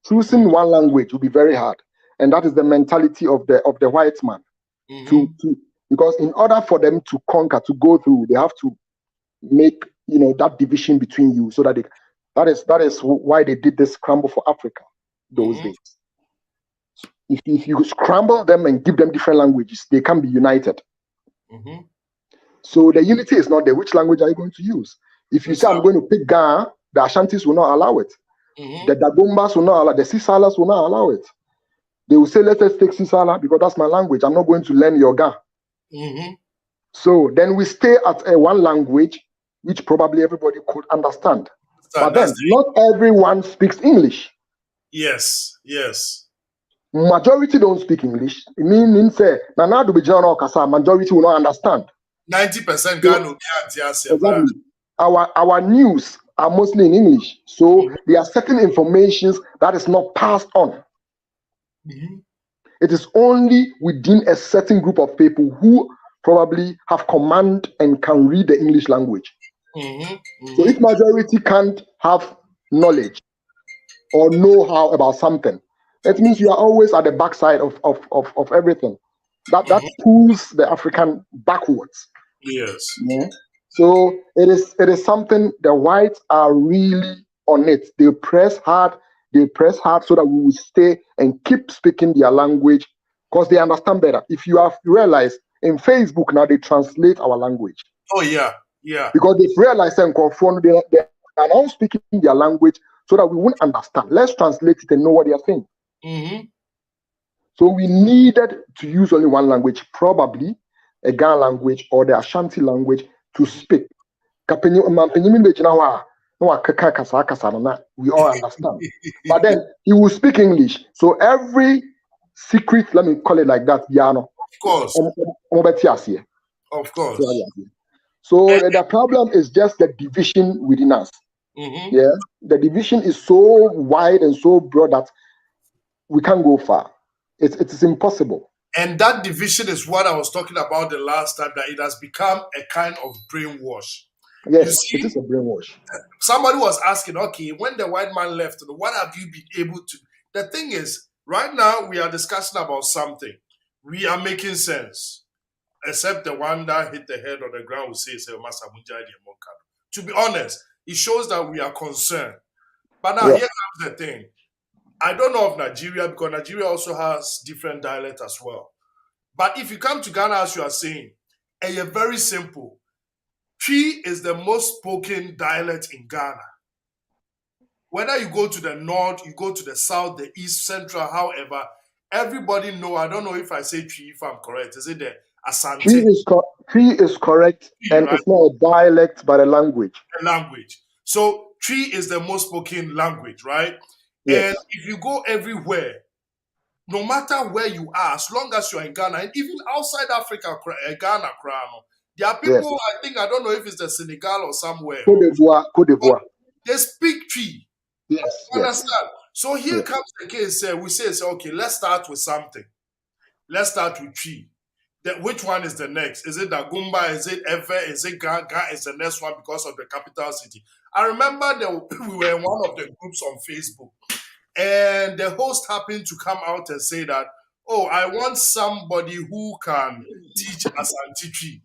Choosing one language will be very hard. And that is the mentality of the white man. Because in order for them to conquer, to go through, they have to make that division between you, so that that is why they did this scramble for Africa those days. If you scramble them and give them different languages, they can be united. So the unity is not there. Which language are you going to use? If you say I'm going to pick Ga, the Ashantis will not allow it. The Dagombas will not allow it. The Sisalas will not allow it. They will say, let us take Sisala because that's my language. I'm not going to learn your Ga. So then we stay at one language which probably everybody could understand. But then not everyone speaks English. Yes. Majority don't speak English. It means majority will not understand. 90% Ghana. Exactly. Our news are mostly in English. So there are certain informations that is not passed on. It is only within a certain group of people who probably have command and can read the English language. So if majority can't have knowledge or know-how about something, that means you are always at the backside of everything. That pulls the African backwards. Yes. So it is something the whites are really on it. They press hard so that we will stay and keep speaking their language because they understand better. If you have realized in Facebook now they translate our language. Oh yeah. Because they've realized they are now speaking their language so that we won't understand. Let's translate it and know what they are saying. So we needed to use only one language, probably a Ghana language or the Ashanti language to speak. We all understand. But then he will speak English. So every secret, let me call it like that, Yano. Of course. So the problem is just the division within us. Yeah, the division is so wide and so broad that we can't go far. It is impossible. And that division is what I was talking about the last time, that it has become a kind of brainwash. Yes, it is a brainwash. Somebody was asking, okay, when the white man left, what have you been able to? The thing is, right now we are discussing about something. We are making sense. Except the one that hit the head on the ground will say, to be honest, it shows that we are concerned. But now here comes the thing. I don't know of Nigeria because Nigeria also has different dialects as well. But if you come to Ghana, as you are saying, and you're very simple, Twi is the most spoken dialect in Ghana. Whether you go to the north, you go to the south, the east, central, however, everybody know. I don't know if I say Twi, if I'm correct. Is it the Asante? Twi is correct, and right? It's not a dialect but a language. A language. So Twi is the most spoken language, right? Yes. And if you go everywhere, no matter where you are, as long as you're in Ghana, and even outside Africa, Ghana, there are people, yes. I don't know if it's the Senegal or somewhere. Côte d'Ivoire. They speak Twi. Yes. You understand? So here comes the case, we say, okay, let's start with something. Let's start with Twi. Which one is the next? Is it Dagumba? Is it Ewe? Is it Ga is the next one because of the capital city? I remember we were in one of the groups on Facebook, and the host happened to come out and say that, oh, I want somebody who can teach Asante Twi.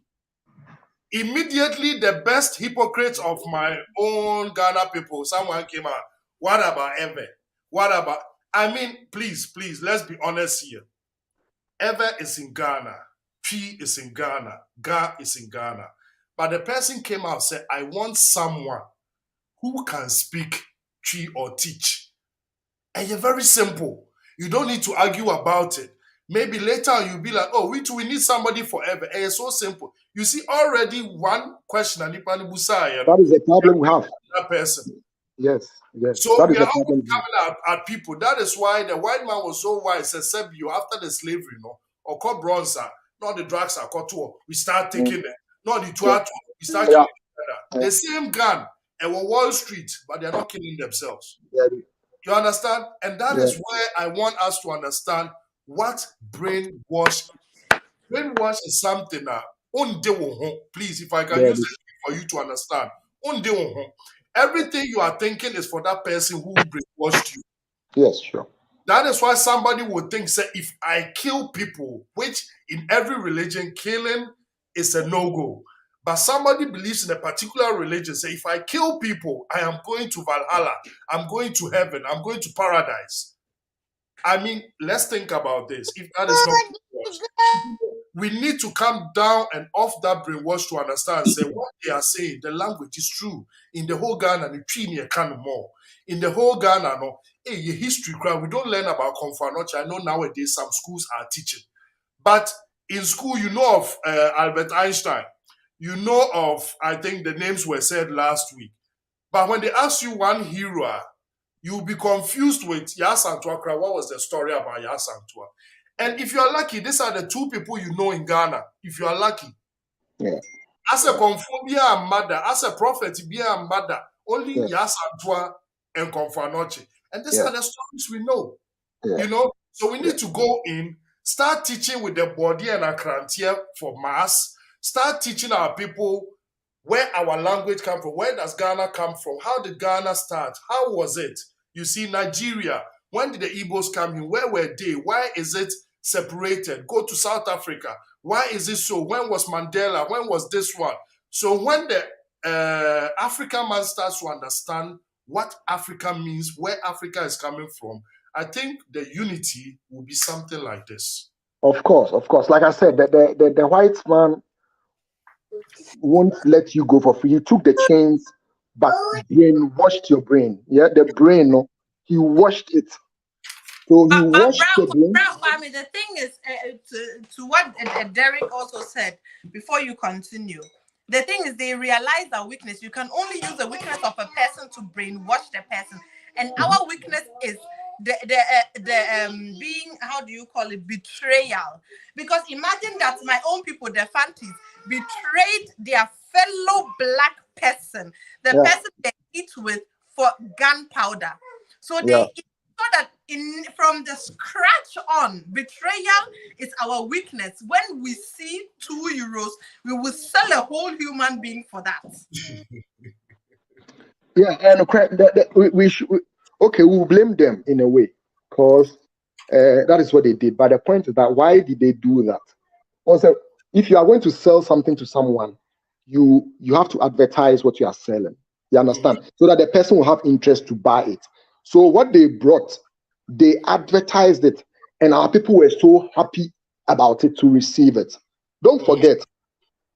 Immediately, the best hypocrites of my own Ghana people, someone came out. What about Ewe? What about... I mean, please, let's be honest here. Ewe is in Ghana. Twi is in Ghana. Ga is in Ghana. But the person came out and said, I want someone who can speak Twi or teach. And you're very simple. You don't need to argue about it. Maybe later you'll be like, oh, we need somebody forever. And it's so simple. You see, already one question. That is the problem we have. That person. Yes. So we are always coming at people. That is why the white man was so wise. Except you after the slavery, or called bronzer, not the drugs are called two. We start taking it. Not the two. We start killing each other. The same gun and Wall Street, but they're not killing themselves. You understand? And that is where I want us to understand what brainwash. Brainwash is something that please, if I can use it for you to understand. Everything you are thinking is for that person who brainwashed you. Yes, sure. That is why somebody would think, say, if I kill people, which in every religion, killing is a no-go. But somebody believes in a particular religion, say, if I kill people, I am going to Valhalla, I'm going to heaven, I'm going to paradise. I mean, let's think about this. If that is not brainwash, we need to come down and off that brainwash to understand, say, what they are saying, the language is true. In the whole Ghana, the Twi can more. In the whole Ghana, your history, we don't learn about Konfanoche. I know nowadays some schools are teaching. But in school, you know of Albert Einstein. You know of, I think the names were said last week. But when they ask you one hero, you'll be confused with Yaa Asantewaa. What was the story about Yaa Asantewaa? And if you're lucky, these are the two people you know in Ghana. If you are lucky. Yeah. As a Konfobia and mother, as a prophet, Bia and mother, only Yaa Asantewaa and Konfanoche. And these are the stories we know. Yeah. You know? So we need to go in, start teaching with the body and Akrantia for mass. Start teaching our people where our language comes from. Where does Ghana come from? How did Ghana start? How was it? You see, Nigeria, when did the Igbos come in? Where were they? Why is it separated? Go to South Africa. Why is it so? When was Mandela? When was this one? So when the African man starts to understand what Africa means, where Africa is coming from, I think the unity will be something like this. Of course. Like I said, the white man won't let you go for free. He took the chains, but washed your brain. Yeah, the brain, he washed it. So he washed the brain. I mean, the thing is, to what Derek also said before you continue, the thing is they realize our weakness. You can only use the weakness of a person to brainwash the person. And our weakness is the being, how do you call it, betrayal. Because imagine that my own people, the Fantis, betrayed their fellow black person, the person they eat with, for gunpowder. So they so that from the scratch on, betrayal is our weakness. When we see €2, we will sell a whole human being for that. And we should. Okay, we'll blame them in a way because that is what they did. But the point is that why did they do that? Also, if you are going to sell something to someone, you have to advertise what you are selling. You understand? So that the person will have interest to buy it. So what they brought, they advertised it, and our people were so happy about it to receive it. Don't forget,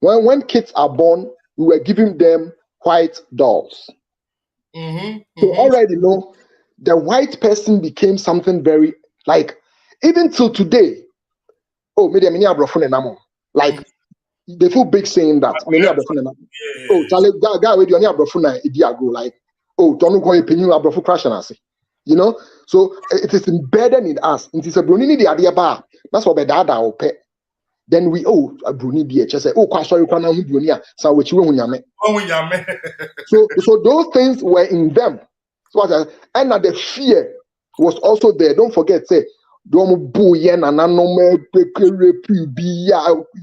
when kids are born, we were giving them white dolls. So already, the white person became something very, like, even till today. Oh, maybe many abrofone namo. Like, they feel big saying that many abrofone namo. Oh, Charlie, guy with your abrofone idea go like, oh, don't go pay you abrofo crash and say, you know. So it is embedded in us. It is a brunini the idea bar. That's what the dada or pet. Then we a bruni be just say, oh, quite sorry, quite now brunia. So which you won't. So those things were in them. So and the fear was also there. Don't forget, say, you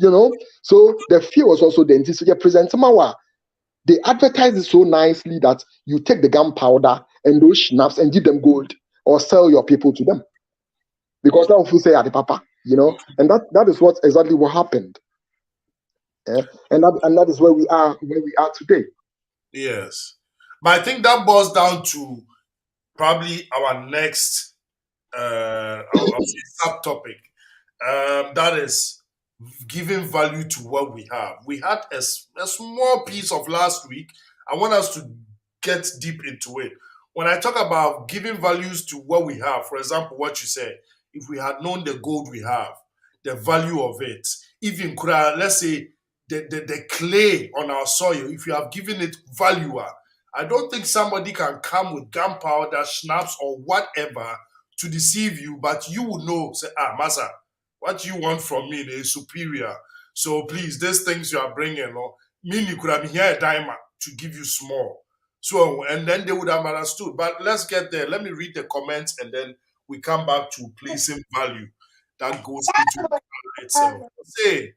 know. So the fear was also there. So present they advertise it so nicely that you take the gunpowder and those schnapps and give them gold or sell your people to them. Because that will say the papa, you know, and that is what exactly what happened. Yeah? And that is where we are today. Yes. But I think that boils down to probably our next subtopic. That is giving value to what we have. We had a small piece of last week. I want us to get deep into it. When I talk about giving values to what we have, for example, what you said, if we had known the gold we have, the value of it, even let's say the clay on our soil, if you have given it value, I don't think somebody can come with gunpowder, schnapps, or whatever to deceive you, but you will know, say, Masa, what you want from me is superior. So please, these things you are bringing, mean you could have been here a dime to give you small. So, and then they would have understood. But let's get there. Let me read the comments, and then we come back to placing value that goes into itself. Say,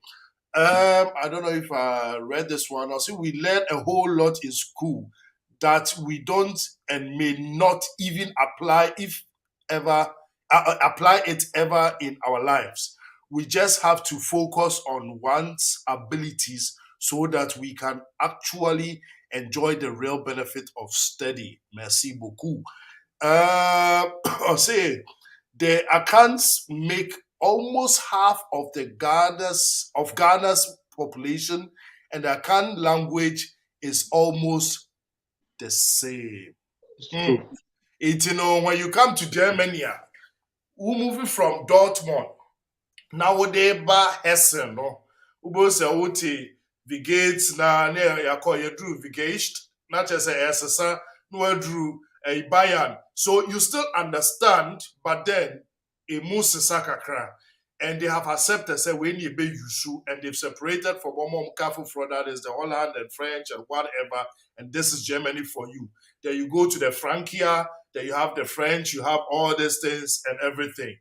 I don't know if I read this one. I'll say we learn a whole lot in school that we don't and may not even apply if ever apply it ever in our lives. We just have to focus on one's abilities so that we can actually enjoy the real benefit of study. Merci beaucoup. I'll say the accounts make almost half of Ghana's population, and the Akan language is almost the same. It's, you know, when you come to Germany, we moving from Dortmund. Now they ba Hessen, no. Ubo se uti Vigate na ne yako yedru Vigate, not just a SSA, no drew a Bayern. So you still understand, but then a Musisakakra. And they have accepted, say, when you be Yusu, and they've separated from Momom Kafu for that is the Holland and French and whatever, and this is Germany for you. Then you go to the Frankia, then you have the French, you have all these things and everything.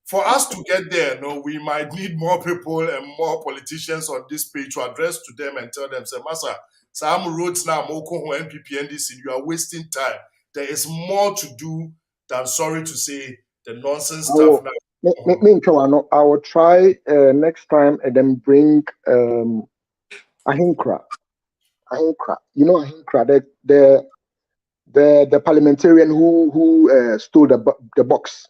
For us to get there, no, we might need more people and more politicians on this page to address to them and tell them, say, Masa, some roads now, Moko, NPP, NDC, you are wasting time. There is more to do than, sorry to say, the nonsense stuff now. I will try next time and then bring Ahinkra. You know Ahinkra, the parliamentarian who stole the box.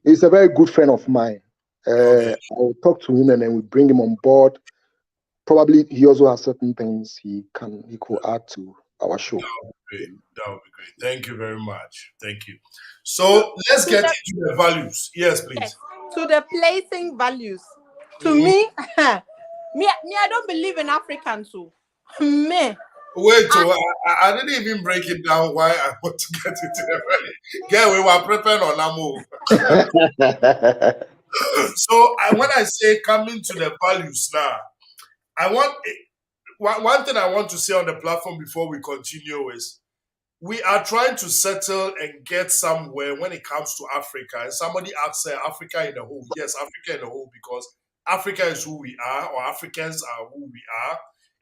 He's a very good friend of mine. I'll talk to him and then we bring him on board. Probably he also has certain things he could add to our show. That would be great. Thank you very much. Thank you. So let's get into the values. Yes, please. Yes. To the placing values. To me, I don't believe in Africans. So me. Wait, I didn't even break it down why I want to get into the value. Girl, we were prepared on Amo. So when I say coming to the values now, I want one thing I want to say on the platform before we continue is we are trying to settle and get somewhere when it comes to Africa. And somebody asked Africa in the whole. Yes, Africa in the whole, because Africa is who we are, or Africans are who we are.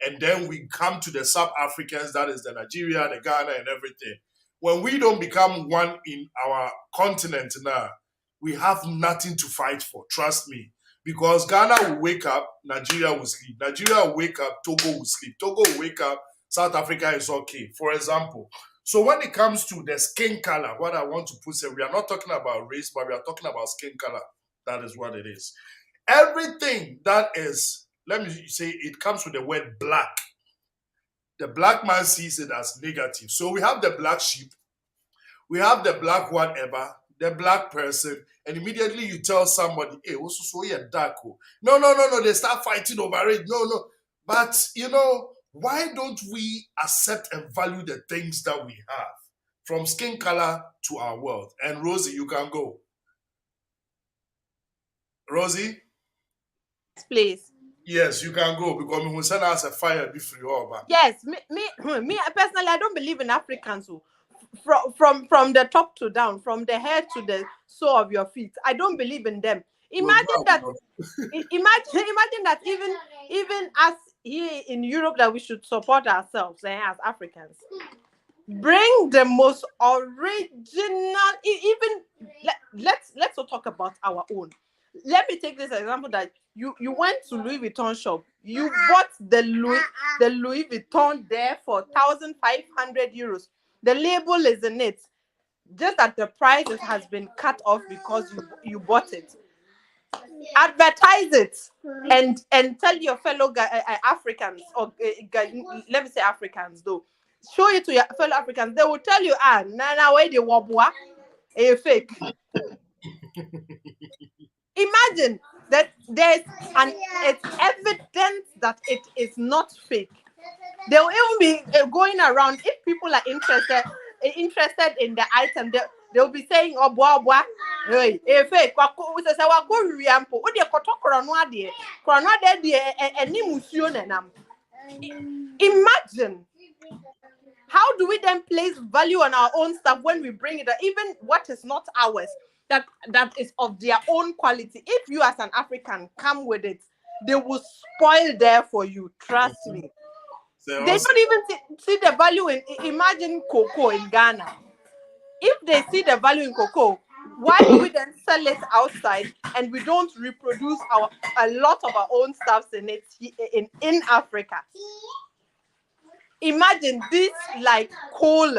And then we come to the sub-Africans, that is the Nigeria, the Ghana, and everything. When we don't become one in our continent now, we have nothing to fight for. Trust me. Because Ghana will wake up, Nigeria will sleep. Nigeria will wake up, Togo will sleep. Togo will wake up, South Africa is okay, for example. So when it comes to the skin color, what I want to put here, we are not talking about race, but we are talking about skin color. That is what it is. Everything that is, let me say, it comes with the word black. The black man sees it as negative. So we have the black sheep, we have the black whatever, the black person, and immediately you tell somebody, hey, what's so dark? No, they start fighting over it. No. But, why don't we accept and value the things that we have, from skin color to our world? And Rosie, you can go. Rosie? Please. Yes, you can go, because we will send us a fire be free over. Yes, me personally, I don't believe in Africans who from the top to down, from the head to the sole of your feet. I don't believe in them. Imagine that even us here in Europe, that we should support ourselves as Africans. Bring the most original, let's talk about our own. Let me take this example that you went to Louis Vuitton shop. You bought the Louis Vuitton there for 1,500 euros. The label is in it. Just that the price has been cut off because you bought it. Advertise it and tell your fellow Africans, or let me say Africans though. Show it to your fellow Africans. They will tell you, Nana, where they wabwa, a fake. Imagine that it's evidence that it is not fake. They will even be going around. If people are interested in the item, they'll be saying, "Oh, boy, hey, fake." Imagine. How do we then place value on our own stuff when we bring it, even what is not ours, that is of their own quality? If you as an African come with it, they will spoil there for you. Trust me. They don't even see the value in. Imagine cocoa in Ghana. If they see the value in cocoa, why do we then sell it outside and we don't reproduce a lot of our own stuffs in it in Africa? Imagine this, like coal,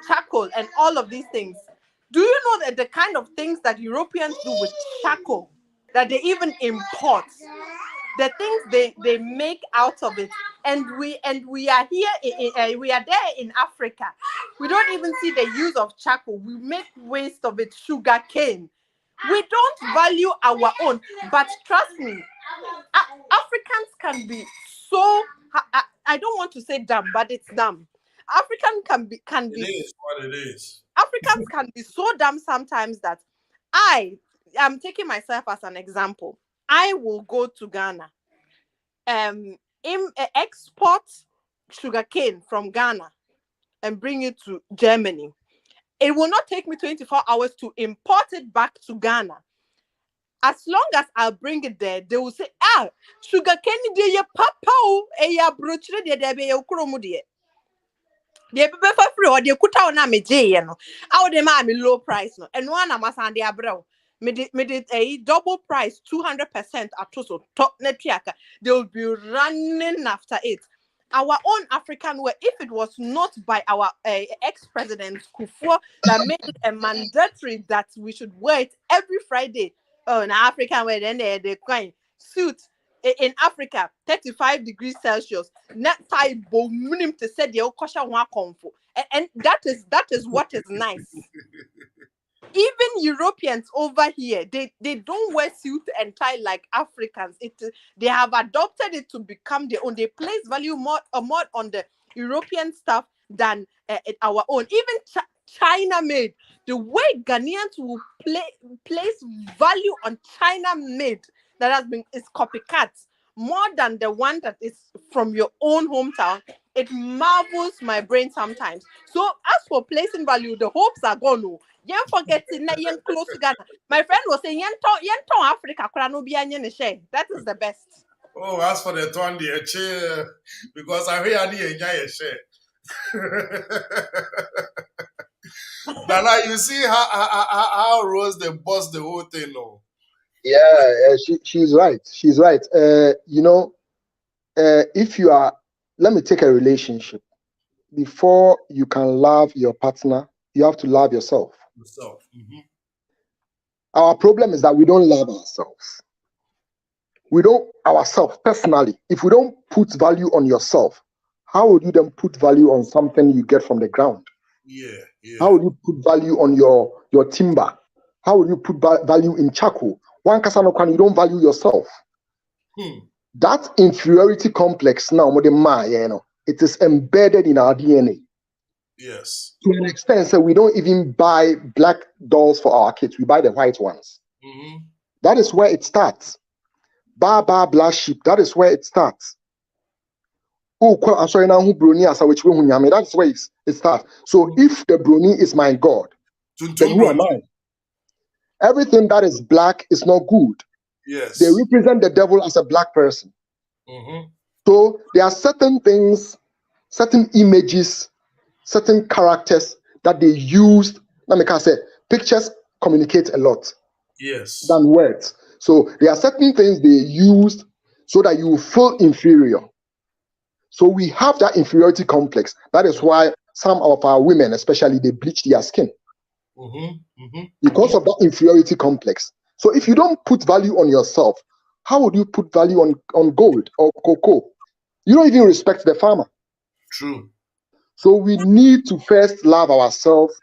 charcoal, and all of these things. Do you know that the kind of things that Europeans do with charcoal, that they even import, the things they make out of it, and we are here, we are there in Africa. We don't even see the use of charcoal. We make waste of it, sugar cane. We don't value our own. But trust me, Africans can be so. I don't want to say dumb, but it's dumb. African can be. It is what it is. Africans can be so dumb sometimes that I am taking myself as an example. I will go to Ghana, export sugarcane from Ghana and bring it to Germany. It will not take me 24 hours to import it back to Ghana. As long as I bring it there, they will say, sugarcane de ye papa ya brochre de be ye ukromu de. De be for free or de kuta na me je no. Awo de ma me low price no. And one amasan de abrew. Me did a double price, 200% at so top network. They will be running after it. Our own African way, if it was not by our ex-president Kufuor that made it a mandatory that we should wear it every Friday. Oh, in African way, then they coin suit in Africa, 35 degrees Celsius. Net tie boom to say the okosha wa comfort. And that is what is nice. Even Europeans over here, they don't wear suit and tie like Africans. They have adopted it to become their own. They place value more on the European stuff than our own. Even China made. The way Ghanaians will place value on China made that is copycats more than the one that is from your own hometown. It marvels my brain sometimes. So as for placing value, the hopes are gone. You forget it, close to Ghana. My friend was saying, "Yen Africa, that is the best." Oh, as for the 20 chair, because I hear a share. But now you see how Rose they boss the whole thing. No, Yeah, she's right. She's right. If you are, let me take a relationship. Before you can love your partner, you have to love yourself. Our problem is that we don't love ourselves. We don't, ourselves personally, if we don't put value on yourself, how would you then put value on something you get from the ground? Yeah. How would you put value on your timber? How would you put value in charcoal? One kasano, you don't value yourself. That inferiority complex now, it is embedded in our DNA. Yes. To an extent, so we don't even buy black dolls for our kids. We buy the white ones. That is where it starts. Black sheep. That is where it starts. Oh, I'm sorry now. Who brony as which way that's where it starts. So if the brony is my God, then who am I? Everything that is black is not good. Yes. They represent the devil as a black person. So there are certain things, certain images, certain characters that they used. Let me say, pictures communicate a lot than words. So there are certain things they used so that you feel inferior. So we have that inferiority complex. That is why some of our women, especially, they bleach their skin because of that inferiority complex. So if you don't put value on yourself, how would you put value on gold or cocoa? You don't even respect the farmer. True. So we need to first love ourselves,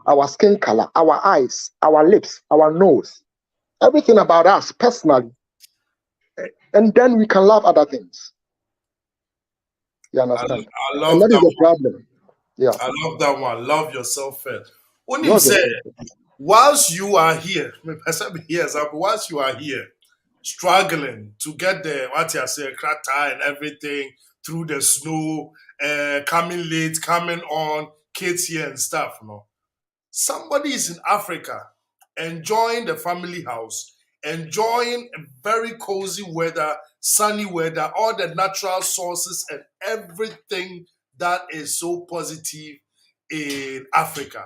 our skin color, our eyes, our lips, our nose, everything about us personally. And then we can love other things. You understand? I love and that is the one. problem. Yeah. I love that one. Love yourself first. When you say, whilst you are here, whilst you are here, struggling to get the what you say, krata and everything through the snow, coming late, coming on, kids here and stuff, somebody is in Africa enjoying the family house, enjoying a very cozy weather, sunny weather, all the natural sources and everything that is so positive in Africa.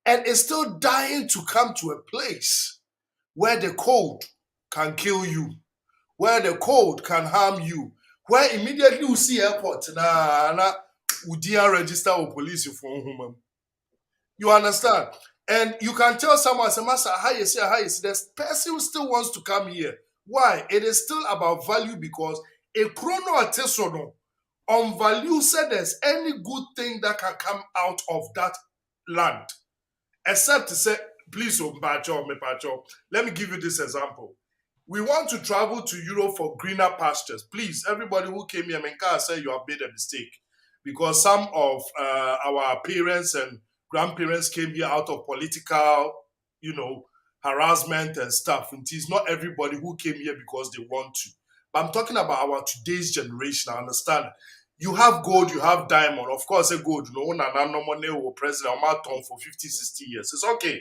And is still dying to come to a place where the cold can kill you, where the cold can harm you, where immediately you see airport, udia register with police for home. You understand? And you can tell someone, Master, how you see, this person still wants to come here. Why? It is still about value because a chrono artisanal on value said there's any good thing that can come out of that land. Except to say, please, let me give you this example. We want to travel to Europe for greener pastures. Please, everybody who came here, Menka said you have made a mistake because some of our parents and grandparents came here out of political, harassment and stuff. And it is not everybody who came here because they want to. But I'm talking about our today's generation. I understand. You have gold, you have diamond. Of course, a gold, president for 50, 60 years. It's okay.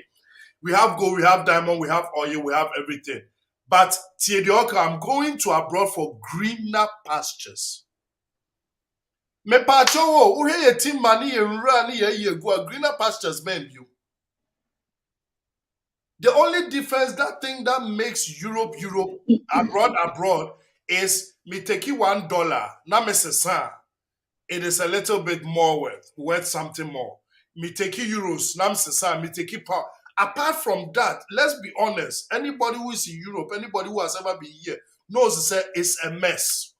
We have gold, we have diamond, we have oil, we have everything. But Tiedioka, I'm going to abroad for greener pastures. Me pacho, who here team money and run here go greener pastures, man. You. The only difference, that thing that makes Europe, abroad, is me take $1. Now me say, it is a little bit more worth something more. Me take euros, now me say, me take pound. Apart from that, let's be honest, anybody who is in Europe, anybody who has ever been here, knows it's a mess.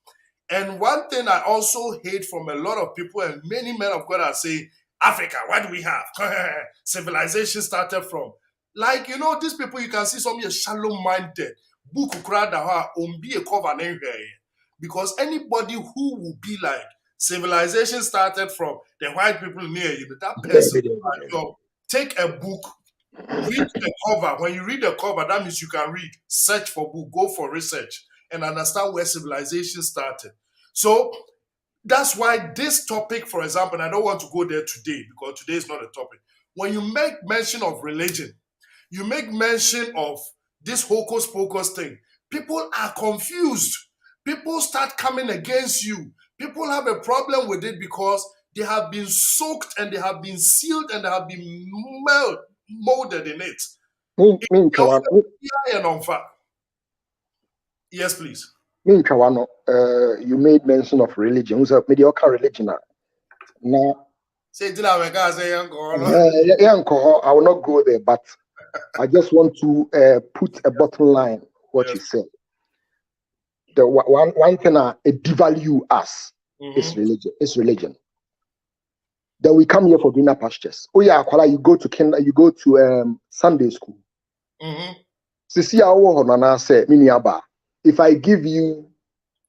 And one thing I also hate from a lot of people, and many men of God are saying, Africa, what do we have? Civilization started from. Like, these people, you can see some here shallow-minded. Because anybody who will be like, civilization started from the white people near you, that person, take a book, read the cover. When you read the cover, that means you can read, search for book, go for research, and understand where civilization started. So that's why this topic, for example, and I don't want to go there today because today is not a topic. When you make mention of religion, you make mention of this hocus pocus thing, people are confused. People start coming against you. People have a problem with it because they have been soaked and they have been sealed and they have been molded in it. Yes, please. Me Kawano, you made mention of religion. Who's a mediocre religion? Now, Say to that guy, say young I will not go there, but I just want to put a bottom line what Yes. you said. The one thing it devalue us is religion. It's religion. Then we come here for greener pastures. Oh yeah, Akwala, you go to Sunday school. Sisi awo honana say miniaba. If I give you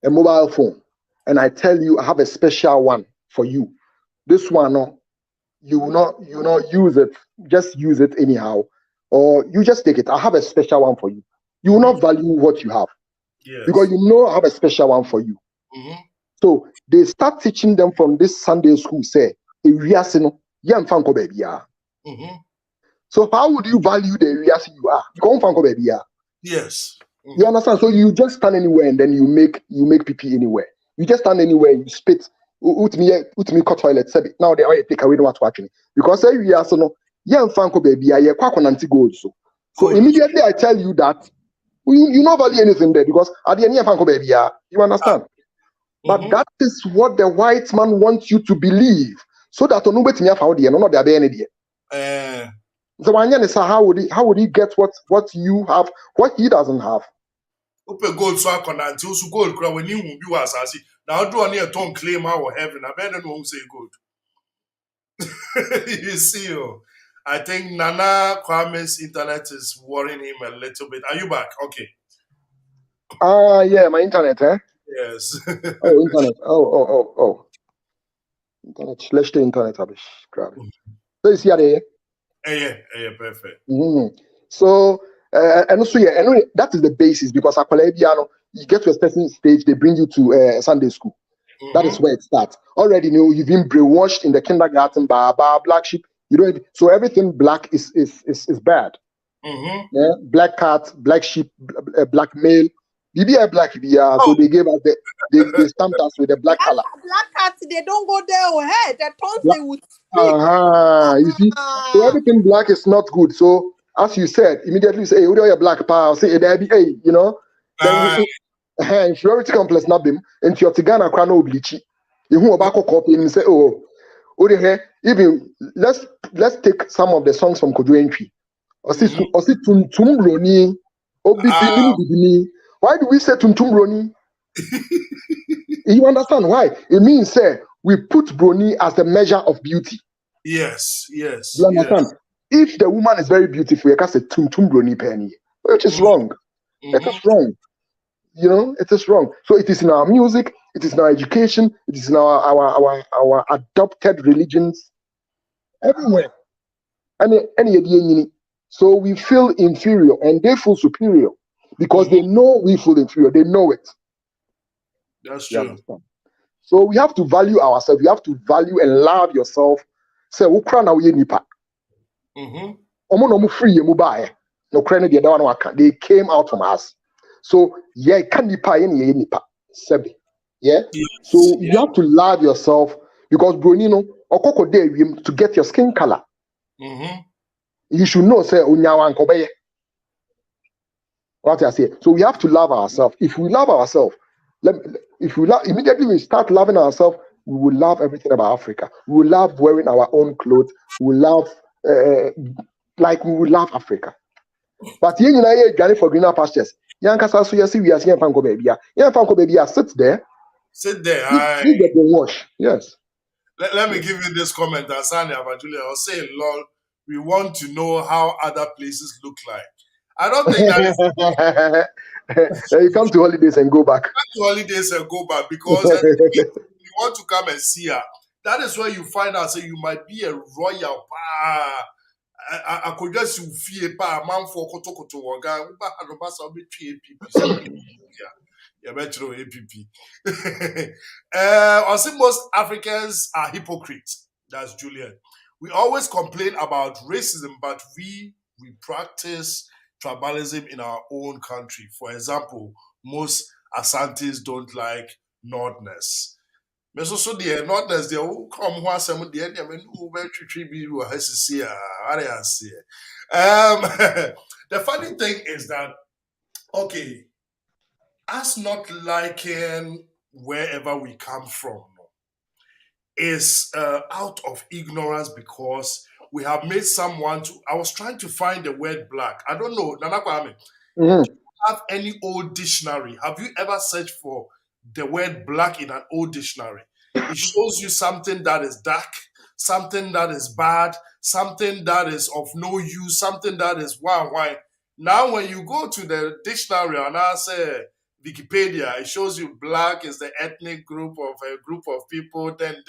a mobile phone and I tell you I have a special one for you, this one you will not use it. Just use it anyhow, or you just take it. I have a special one for you. You will not value what you have. Yes. Because you know I have a special one for you. So they start teaching them from this Sunday school, say, so how would you value the areas you are? Yes. You understand? So you just stand anywhere and then you make PP anywhere. You just stand anywhere, you spit. Utmi cut toilet. Now they are take away what watching. Because we are so no, gold. So immediately I tell you that you not value anything there because at the end you understand. But that is what the white man wants you to believe, so that on nobody found the no there be any there. So how would he get what you have, what he doesn't have? Open gold so akonanti usu gold kura when you be was as now do on here don't claim our heaven. I better know who say gold. You see, I think Nana Kwame's internet is worrying him a little bit. Are you back? Okay. Yeah, my internet, Yes. Oh, internet. Oh. Internet. Let's the internet. Grab. So you see there. Yeah, perfect. So and also that is the basis because you get to a certain stage, they bring you to Sunday school. That is where it starts. Already you've been brainwashed in the kindergarten by black sheep. So everything black is bad. Yeah? Black cat, black sheep, black male. Black so they gave us they stamped us with the black color. Black cats, they don't go there ahead. Their tongues they would speak. You see, so everything black is not good. So as you said, immediately say, hey, what are your black power? Say, hey, then inferiority complex not them into your Tigana Krano Blichi. You who about copy and say, even let's take some of the songs from Kojo Entry. Osi Tuntum Broni, Obibini. Why do we say Tuntum Broni? You understand why? It means we put Broni as the measure of beauty. Yes. You understand? If the woman is very beautiful, you can say Tuntum Broni penny, which is wrong. It is wrong. It is wrong. So it is in our music, it is in our education, it is in our adopted religions, everywhere. So we feel inferior and they feel superior because they know we feel inferior. They know it. That's true. So we have to value ourselves. You have to value and love yourself. Say, Ukraina we nipa. Free they came out from us. So yeah, can nipa nipa. Yeah. So you have to love yourself because Brunino okoko day to get your skin color. You should know say onyawa nkobeye. What I say. So we have to love ourselves. If we love ourselves, immediately we start loving ourselves, we will love everything about Africa. We will love wearing our own clothes. We will love we will love Africa. But you going for greener pastures. Yankasa so you see we are seeing Fanko baby. Fanko baby sit there. Sit there. You get the wash. Yes. Let me give you this comment. Asani Abajulia, I'll say, Lord, we want to know how other places look like. I don't think that is. You come to holidays and go back. Come to holidays and go back because if you want to come and see her, that is where you find out. So you might be a royal. I could just feel a man for Kotokoto Waga. I think most Africans are hypocrites. That's Julian. We always complain about racism, but we practice tribalism in our own country. For example, most Asantes don't like Northerners. So the Northerners, they will come once and the end, I mean, the funny thing is that, okay, us not liking wherever we come from is out of ignorance because we have made someone to. I was trying to find the word black. I don't know, Nana Kwame. Have any old dictionary? Have you ever searched for the word black in an old dictionary? It shows you something that is dark, something that is bad, something that is of no use, something that is why. Now, when you go to the dictionary and I say Wikipedia, it shows you black is the ethnic group of a group of people. Then.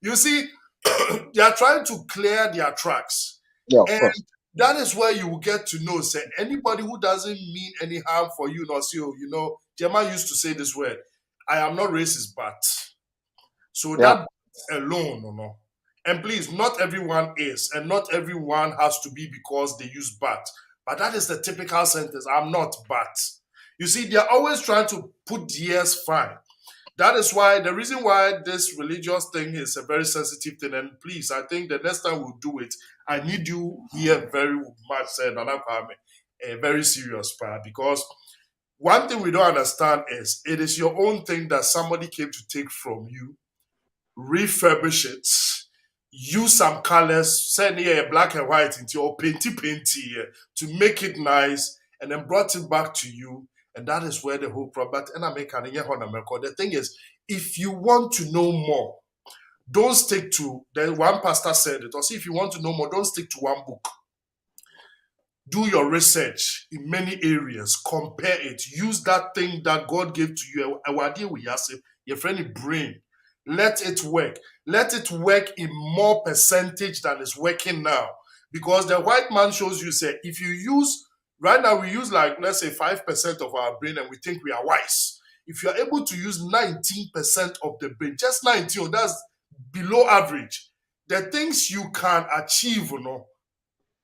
You see, they are trying to clear their tracks. Yeah, of and course. that is where you will get to know, say, anybody who doesn't mean any harm for you, nor see you, Jema used to say this word, I am not racist, but. So that alone, And please, not everyone is, and not everyone has to be because they use but. But that is the typical sentence, I'm not but. You see, they're always trying to put yes, fine. That is why the reason why this religious thing is a very sensitive thing. And please, I think the next time we'll do it, I need you here very much, Nana Kwame, a very serious part. Because one thing we don't understand is it is your own thing that somebody came to take from you, refurbish it, use some colors, send here black and white into your painty to make it nice, and then brought it back to you. And that is where the whole problem. The thing is, if you want to know more, don't stick to the one pastor said it. Or see, if you want to know more, don't stick to one book. Do your research in many areas, compare it, use that thing that God gave to you. Your friendly brain. Let it work. Let it work in more percentage than it's working now. Because the white man shows you, say, if you use, right now we use like, let's say 5% of our brain and we think we are wise. If you're able to use 19% of the brain, just 19, that's below average. The things you can achieve,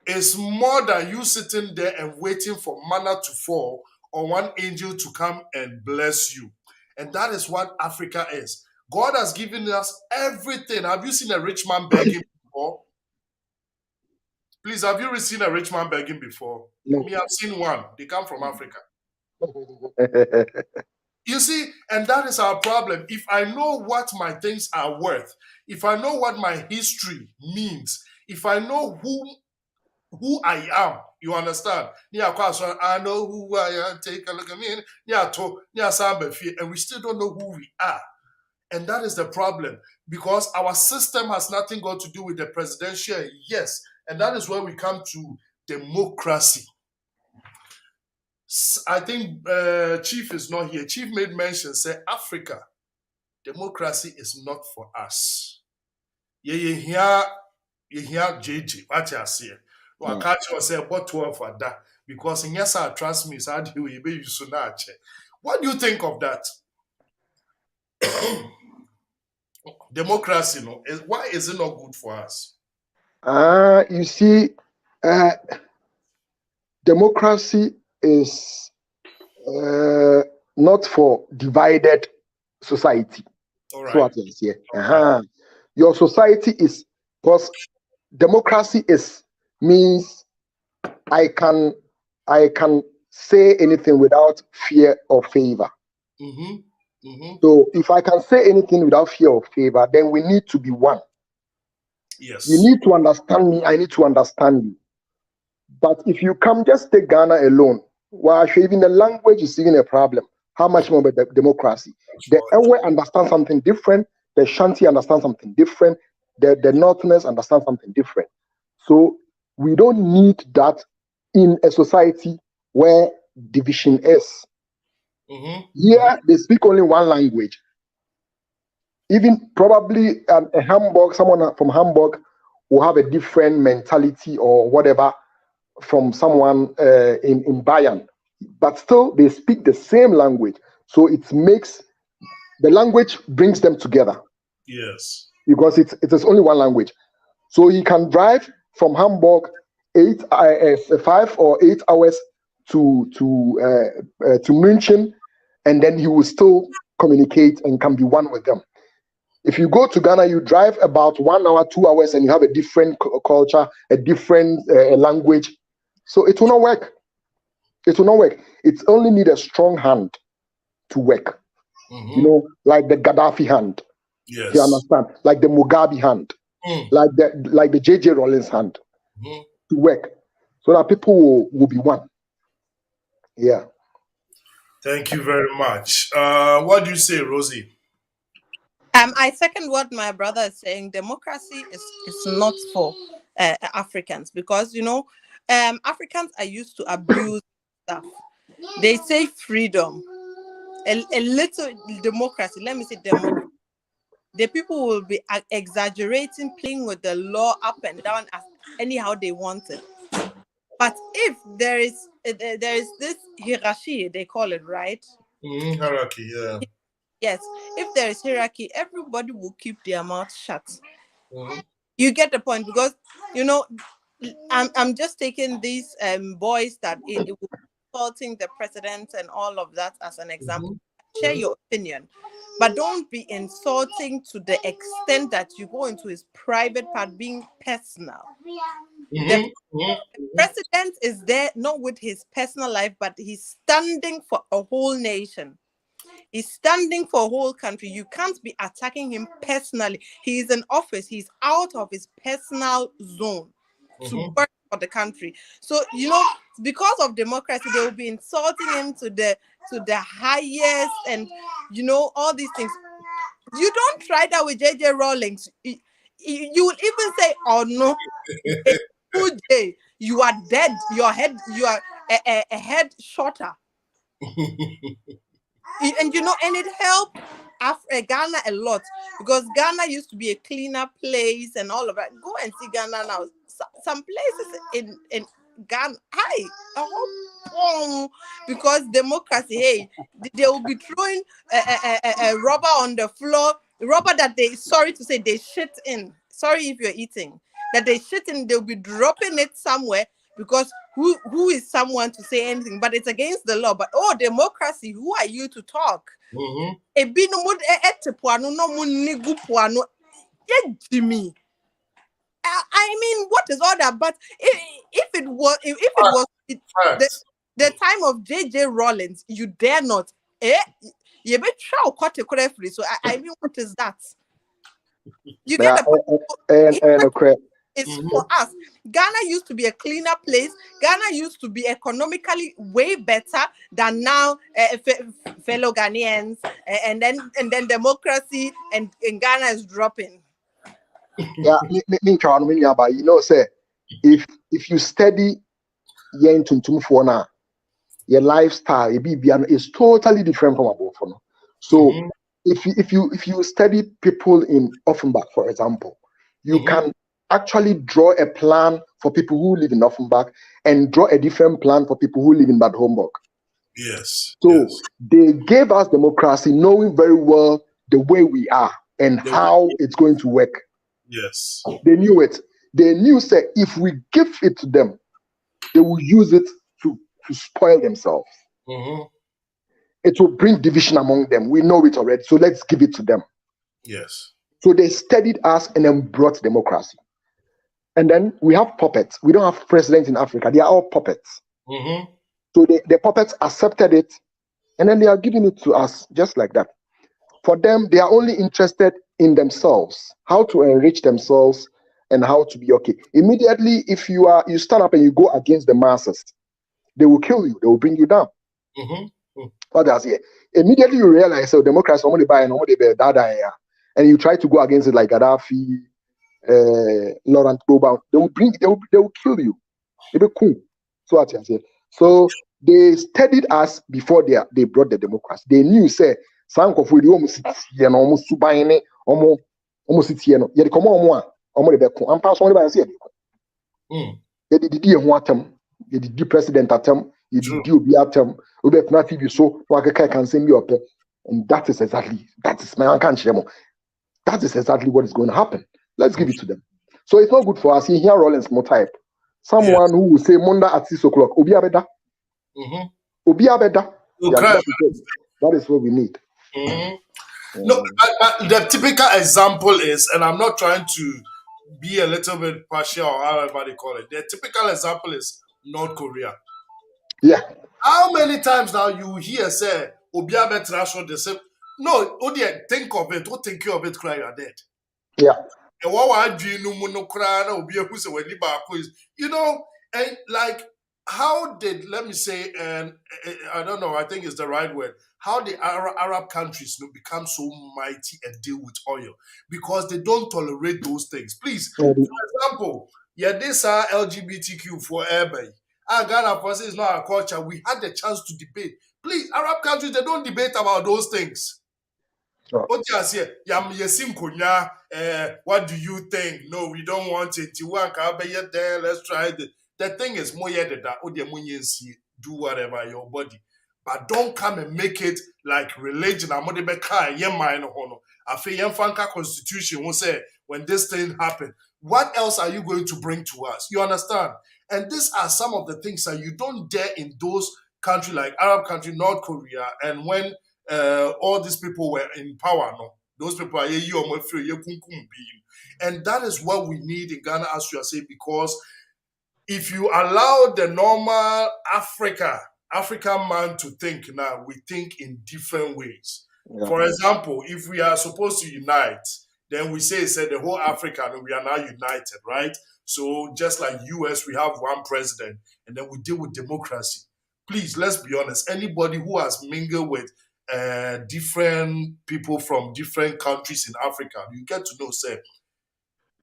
is more than you sitting there and waiting for manna to fall or one angel to come and bless you. And that is what Africa is. God has given us everything. Have you seen a rich man begging before? Please, have you seen a rich man begging before? No. Me, I've seen one. They come from Africa. You see, and that is our problem. If I know what my things are worth, if I know what my history means, if I know who I am, you understand? I know who I am. Take a look at me. And we still don't know who we are. And that is the problem, because our system has nothing got to do with the presidential, yes. And that is where we come to democracy. I think Chief is not here. Chief made mention, say, Africa, democracy is not for us. You hear JJ, what you say? I catch you say, what 12 for that? Because in yes, I trust me, so what do you think of that? Democracy, why is it not good for us? You see, democracy is not for divided society. All right. So what is here? Your society is, because democracy means I can say anything without fear or favor. So if I can say anything without fear or favor, then we need to be one. Yes. You need to understand me, I need to understand you. But if you come just take Ghana alone, well, even the language is even a problem. How much more about the democracy? The Ewe understand something different, the Shanti understand something different, the Northerners understand something different. So we don't need that in a society where division is. Here, they speak only one language. Even probably a Hamburg, someone from Hamburg will have a different mentality or whatever from someone in Bayern. But still, they speak the same language. So it makes, the language brings them together. Yes. Because it is only one language. So he can drive from Hamburg 5 or 8 hours to München, and then he will still communicate and can be one with them. If you go to Ghana, you drive about 1 hour, 2 hours, and you have a different culture, a different language. So it will not work. It will not work. It only need a strong hand to work. You know, like the Gaddafi hand. Yes. You understand? Like the Mugabe hand. Like the JJ Rollins hand to work, so that people will be one. Yeah. Thank you very much. What do you say, Rosie? I second what my brother is saying. Democracy is not for Africans, because Africans are used to abuse stuff. They say freedom, a little democracy. Let me say democracy. The people will be exaggerating, playing with the law up and down as anyhow they want it. But if there is this hierarchy, they call it, right? Hierarchy, yeah. Yes. If there is hierarchy, everybody will keep their mouth shut. You get the point, because I'm just taking these boys that it was insulting the president and all of that as an example. Share your opinion, but don't be insulting to the extent that you go into his private part, being personal. The president is there not with his personal life, but he's standing for a whole nation. He's standing for a whole country. You can't be attacking him personally. He is in office. He's out of his personal zone to work for the country. So, because of democracy, they will be insulting him to the highest, and all these things. You don't try that with JJ Rawlings. You will even say, "Oh no, Jay, you are dead. You are a head shorter." And it helped Ghana a lot, because Ghana used to be a cleaner place and all of that. Go and see Ghana now. Some places in Ghana, because democracy, hey, they will be throwing a rubber on the floor, rubber that sorry to say, they shit in. Sorry if you're eating, that they shit in, they'll be dropping it somewhere, because who is someone to say anything? But it's against the law. But democracy, who are you to talk? Jimmy. I mean, what is all that? But if it was the time of JJ Rawlings, you dare not. You better free. So I mean, what is that? You get it's for us. Ghana used to be a cleaner place. Ghana used to be economically way better than now, fellow Ghanaians, and then democracy and Ghana is dropping. Yeah, say if you study your lifestyle is totally different from above. So if you study people in Offenbach, for example, you can actually draw a plan for people who live in Offenbach and draw a different plan for people who live in Bad Homburg. Yes. So they gave us democracy knowing very well the way we are and how it's going to work. Yes. They knew it. They knew that if we give it to them, they will use it to spoil themselves. It will bring division among them. We know it already. So let's give it to them. Yes. So they studied us and then brought democracy. And then we have puppets. We don't have presidents in Africa. They are all puppets. So the puppets accepted it, and then they are giving it to us just like that. For them, they are only interested in themselves, how to enrich themselves and how to be okay. Immediately, if you stand up and you go against the masses, they will kill you. They will bring you down. Others here. Immediately you realize, so democracy, and you try to go against it like Gaddafi, Laurent Gbagbo, they will kill you. It'll be cool. So what I say. So they studied us before they brought the democracy. They knew, say, some of we almost almost subaine, almost yet come on one, and pass on by and say, they did the president attempt, you did the attempt, nothing you so can send you up, and that is my unconscious. That is exactly what is going to happen. Let's give it to them. So it's not good for us. Here, Rollins more type. Someone who will say Monday at 6 o'clock. Obi abeda. Obi abeda. That is what we need. No, but the typical example is, and I'm not trying to be a little bit partial or however they call it. The typical example is North Korea. Yeah. How many times now you hear say Obia betra the same? No, Odia, think of it. What think of it? Cry, you are dead. Yeah. And what do you know? No cry. No, Obia who's when you know, and like how did let me say, and I don't know. I think it's the right word. How the Arab countries become so mighty and deal with oil because they don't tolerate those things. Please, for example, yeah, this are LGBTQ for everybody. Ghana for is not our culture. We had the chance to debate. Please, Arab countries, they don't debate about those things. Sure. What do you think? No, we don't want it. You want there, let's try it. The thing is, do whatever your body. But don't come and make it like religion. I'm going to constitution will say when this thing happened, what else are you going to bring to us? You understand? And these are some of the things that you don't dare in those countries like Arab country, North Korea, and when all these people were in power, no, those people are and that is what we need in Ghana, as you are saying, because if you allow the normal African man to think now, we think in different ways. Yeah. For example, if we are supposed to unite, then we say the whole Africa, and we are now united, right? So just like US, we have one president, and then we deal with democracy. Please, let's be honest. Anybody who has mingled with different people from different countries in Africa, you get to know, say,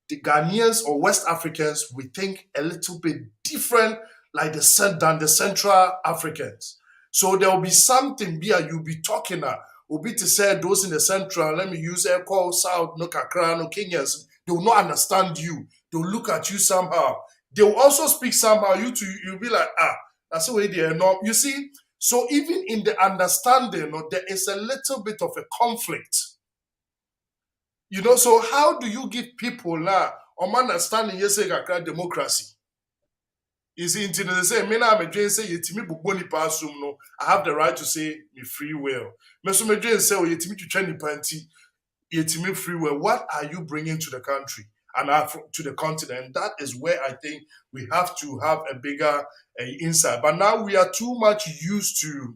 the Ghanaians or West Africans, we think a little bit different like than the Central Africans. So there will be something here you'll be talking at. Will be to say those in the Central, let me use call South, no Kakra, no Kenyans, they will not understand you. They will look at you somehow. They will also speak somehow. You'll be like, that's the way they are not. You see, so even in the understanding, there is a little bit of a conflict. You know, so how do you give people now understanding you say democracy? You see, until they say, me na me dream say yetimi bugbo nipa asum no, I have the right to say me free will. Me so me dream say o yetimi twetwa nipa nti yetimi free will. What are you bringing to the country and to the continent? That is where I think we have to have a bigger insight. But now we are too much used to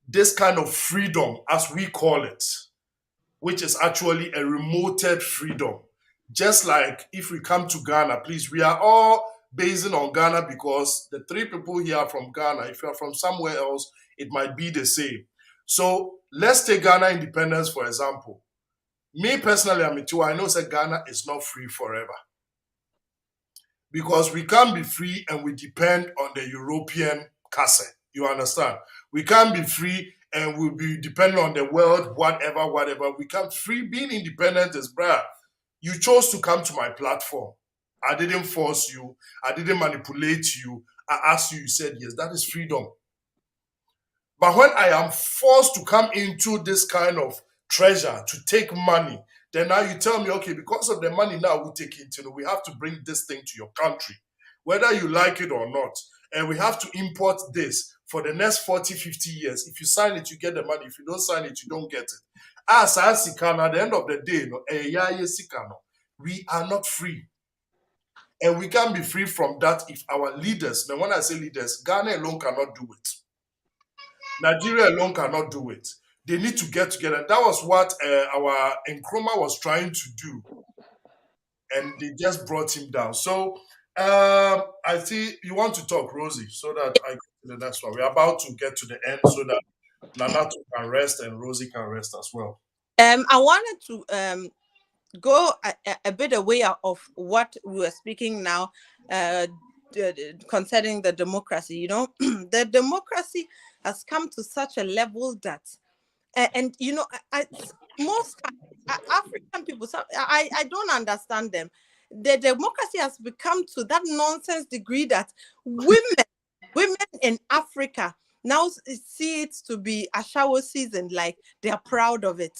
this kind of freedom, as we call it, which is actually a remoted freedom. Just like if we come to Ghana, please, we are all basing on Ghana because the three people here are from Ghana. If you are from somewhere else, it might be the same. So let's take Ghana independence, for example. Me personally, I know that Ghana is not free forever. Because we can't be free and we depend on the European cassette. You understand? We can't be free and we'll be dependent on the world, whatever. We can't. Free being independent is, bruh, you chose to come to my platform. I didn't force you. I didn't manipulate you. I asked you, you said yes. That is freedom. But when I am forced to come into this kind of treasure to take money, then now you tell me, okay, because of the money now we take it, we have to bring this thing to your country, whether you like it or not. And we have to import this for the next 40, 50 years. If you sign it, you get the money. If you don't sign it, you don't get it. As at the end of the day, we are not free. And we can't be free from that if our leaders, now when I say leaders, Ghana alone cannot do it. Nigeria alone cannot do it. They need to get together. That was what our Nkrumah was trying to do. And they just brought him down. So I see you want to talk, Rosie, so that I get to the next one. We're about to get to the end so that Nanato can rest and Rosie can rest as well. I wanted to go a bit away of what we were speaking now concerning the democracy. You know, the democracy has come to such a level that, and you know, most African people, I don't understand them. The democracy has become to that nonsense degree that women in Africa now see it to be a shower season, like they are proud of it.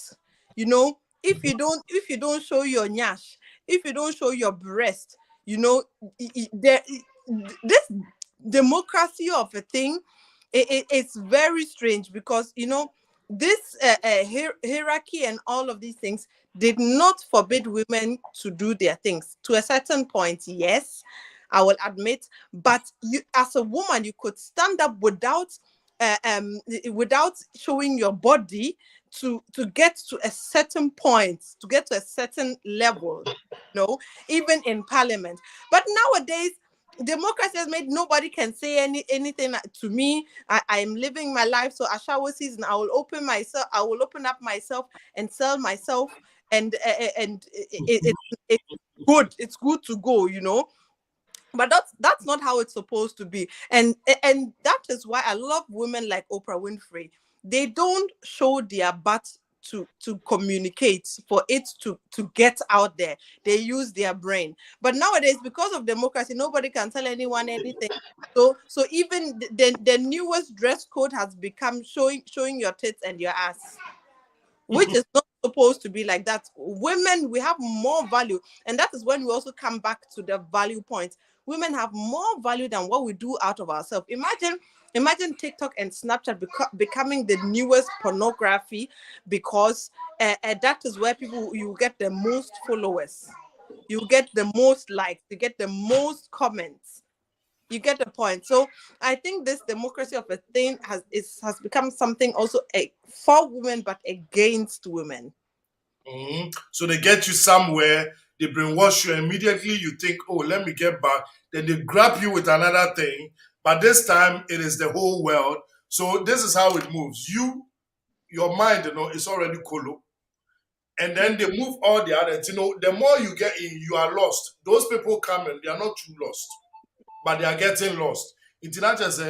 You know, if you don't show your nyash, if you don't show your breast, you know, this democracy of a thing, it's very strange because, you know, this hierarchy and all of these things did not forbid women to do their things. To a certain point, yes, I will admit. But you, as a woman, you could stand up without showing your body to get to a certain point, to get to a certain level, even in parliament. But nowadays, democracy has made nobody can say anything to me. I'm living my life. So Ashawo season, I will open up myself and sell myself, and it's good. It's good to go, But that's not how it's supposed to be. And that is why I love women like Oprah Winfrey. They don't show their butt to communicate, for it to get out there. They use their brain. But nowadays, because of democracy, nobody can tell anyone anything. So even the newest dress code has become showing your tits and your ass, which is not supposed to be like that. Women, we have more value, and that is when we also come back to the value point. Women have more value than what we do out of ourselves. Imagine TikTok and Snapchat becoming the newest pornography, because that is where you get the most followers, you get the most likes, you get the most comments. You get the point. So I think this democracy of a thing has become something also for women, but against women. Mm-hmm. So they get you somewhere, they brainwash you, immediately you think, oh, let me get back. Then they grab you with another thing, but this time it is the whole world. So this is how it moves. Your mind, is already colo. And then they move all the others. The more you get in, you are lost. Those people come and they are not too lost, but they are getting lost. It's not just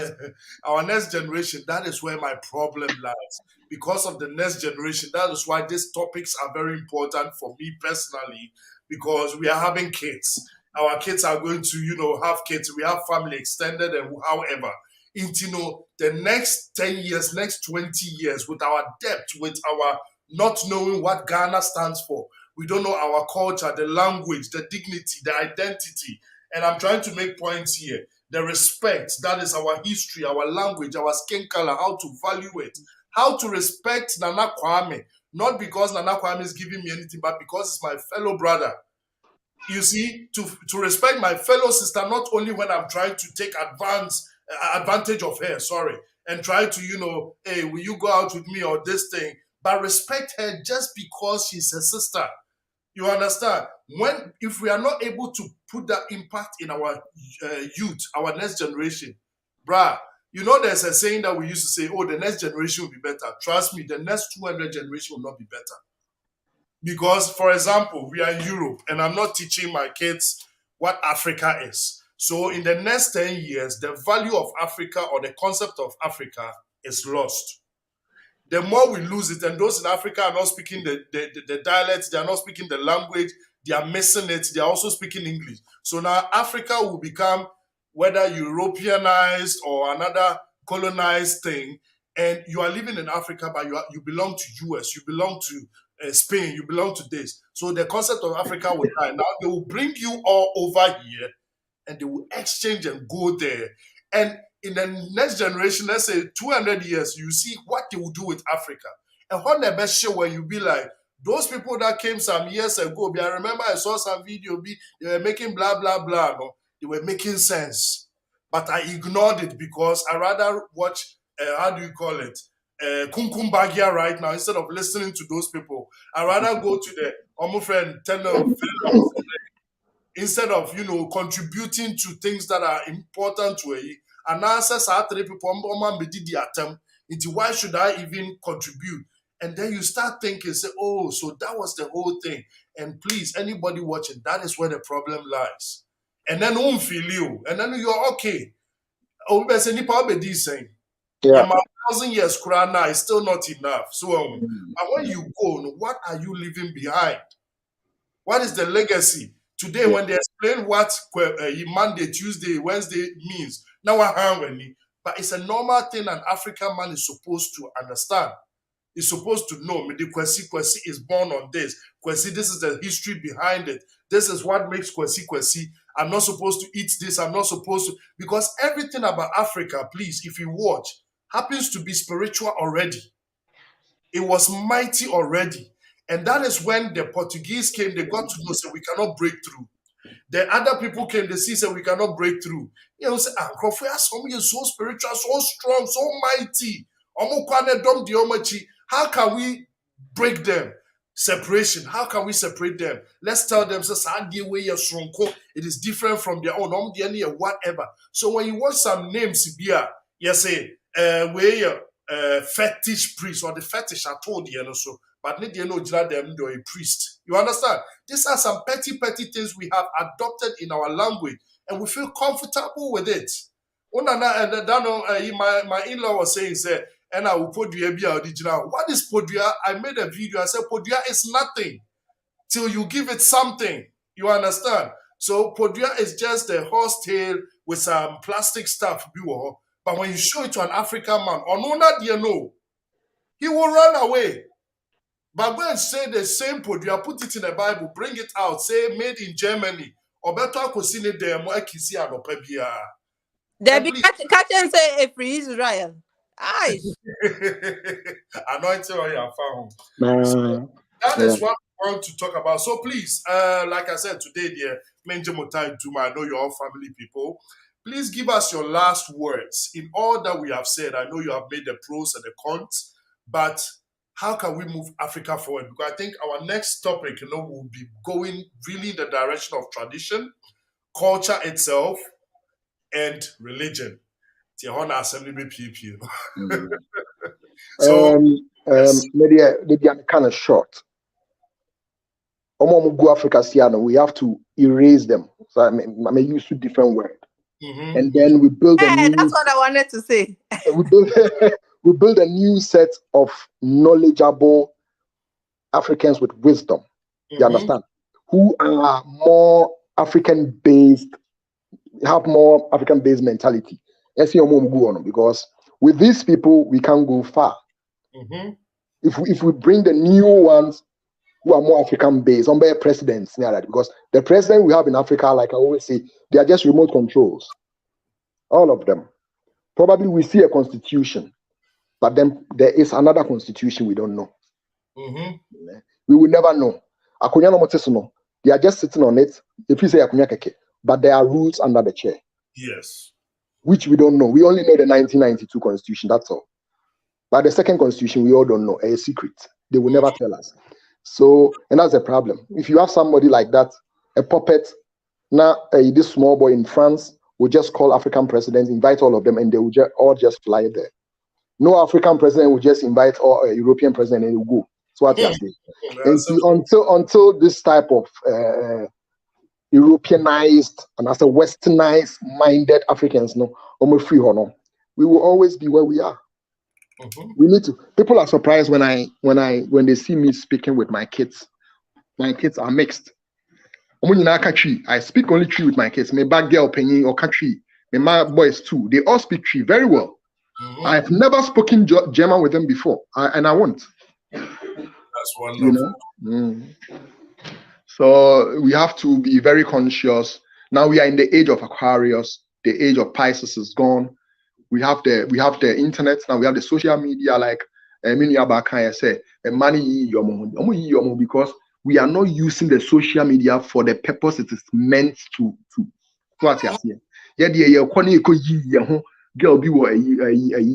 our next generation. That is where my problem lies. Because of the next generation, that is why these topics are very important for me personally, because we are having kids. Our kids are going to, have kids. We have family extended and however. The next 10 years, next 20 years, with our depth, with our not knowing what Ghana stands for, we don't know our culture, the language, the dignity, the identity. And I'm trying to make points here. The respect, that is our history, our language, our skin color, how to value it, how to respect Nana Kwame, not because Nana Kwame is giving me anything, but because it's my fellow brother. You see, to respect my fellow sister, not only when I'm trying to take advantage of her, and try to, hey, will you go out with me or this thing, but respect her just because she's a sister. You understand? If we are not able to put that impact in our youth, our next generation, bruh, there's a saying that we used to say, oh, the next generation will be better. Trust me, the next 200 generation will not be better. Because, for example, we are in Europe, and I'm not teaching my kids what Africa is. So in the next 10 years, the value of Africa or the concept of Africa is lost. The more we lose it, and those in Africa are not speaking the dialect, they are not speaking the language, they are missing it, they are also speaking English. So now Africa will become, whether Europeanized or another colonized thing, and you are living in Africa, but you belong to US, you belong to Spain, you belong to this. So the concept of Africa will die. Now they will bring you all over here, and they will exchange and go there. And in the next generation, let's say 200 years, you see what they will do with Africa. And what the show where you be like, those people that came some years ago, I remember I saw some video, they were making blah, blah, blah. No? They were making sense. But I ignored it because I rather watch, how do you call it? Kumkum Bagia right now, instead of listening to those people. I rather go to the Omo friend, tell them, instead of, contributing to things that are important to you. And now says three people did the attempt. Why should I even contribute? And then you start thinking, say, oh, so that was the whole thing. And please, anybody watching, that is where the problem lies. And then won't feel you. And then you're okay. Oh, we say nipa be saying. Yeah. 1,000 years Kurana is still not enough. So and when you go, what are you leaving behind? What is the legacy? Today, when they explain what Monday, Tuesday, Wednesday means, now but it's a normal thing an African man is supposed to understand. He's supposed to know. The Kwesi is born on this. Kwesi, this is the history behind it. This is what makes Kwesi. I'm not supposed to eat this. I'm not supposed to. Because everything about Africa, please, if you watch, happens to be spiritual already. It was mighty already. And that is when the Portuguese came, they got to know, so we cannot break through. Then other people came, they see that we cannot break through. You know, say, Crawford, some is so spiritual, so strong, so mighty. How can we break them? Separation. How can we separate them? Let's tell them, it is different from their own, whatever. So when you want some names, you say, fetish priest, or the fetish I told you, so, but need you know them do a priest. You understand? These are some petty things we have adopted in our language, and we feel comfortable with it. My in-law was saying, and I will Podria be original. What is Podria? I made a video. I said Podria is nothing till you give it something. You understand? So Podria is just a horse tail with some plastic stuff. But when you show it to an African man, he will run away. But go and say the same Podria, put it in the Bible, bring it out, say made in Germany, or better I could see it there. Debbie, catch and say a free Israel. Aye. Anointing oil and found. That is what we want to talk about. So please, like I said today, dear Menjemotai Duma, I know you're all family people. Please give us your last words in all that we have said. I know you have made the pros and the cons, but how can we move Africa forward? Because I think our next topic, will be going really in the direction of tradition, culture itself, and religion. So maybe I'm kind of short. Africa, we have to erase them. So I may use a different word. And then we build a new. That's what I wanted to say. we build a new set of knowledgeable Africans with wisdom. You understand? Who are more African-based, have more African-based mentality. Because with these people, we can't go far. If we bring the new ones who are more African-based, on presidents, because the president we have in Africa, like I always say, they are just remote controls. All of them. Probably we see a constitution, but then there is another constitution we don't know. We will never know. They are just sitting on it. If you say but there are rules under the chair. Yes. Which we don't know. We only know the 1992 constitution, that's all. But the second constitution, we all don't know. A secret. They will never tell us. So, and that's a problem. If you have somebody like that, a puppet, now this small boy in France will just call African presidents, invite all of them, and they will all just fly there. No African president will just invite all European president and they will go. So what you saying. And so, until this type of Europeanized and as a westernized minded Africans, we will always be where we are. We need to. People are surprised when they see me speaking with my kids. My kids are mixed. I speak only Tree with my kids. My back girl penny or country. My boys too. They all speak Tree very well. I've never spoken German with them before, and I won't. That's wonderful. So we have to be very conscious. Now we are in the age of Aquarius. The age of Pisces is gone. We have the internet now. We have the social media, like Abakaya said, money because we are not using the social media for the purpose it is meant to. Girl be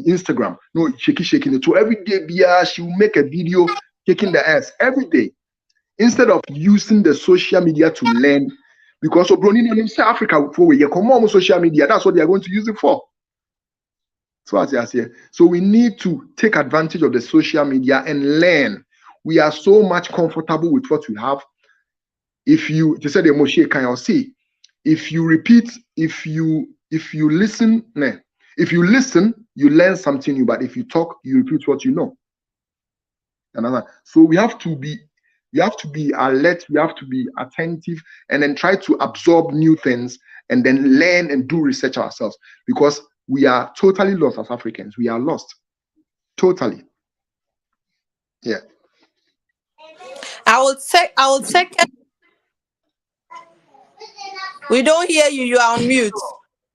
Instagram. No, shaking it. So every day, she will make a video shaking the ass every day. Instead of using the social media to learn, because Africa come on social media, that's what they are going to use it for. So we need to take advantage of the social media and learn. We are so much comfortable with what we have. If you say the Moshe can you see? If you repeat, if you listen, you learn something new. But if you talk, you repeat what you know. So we have to be alert, we have to be attentive, and then try to absorb new things and then learn and do research ourselves, because we are totally lost as Africans. We are lost. Totally. Yeah. I would say we don't hear you, you are on mute.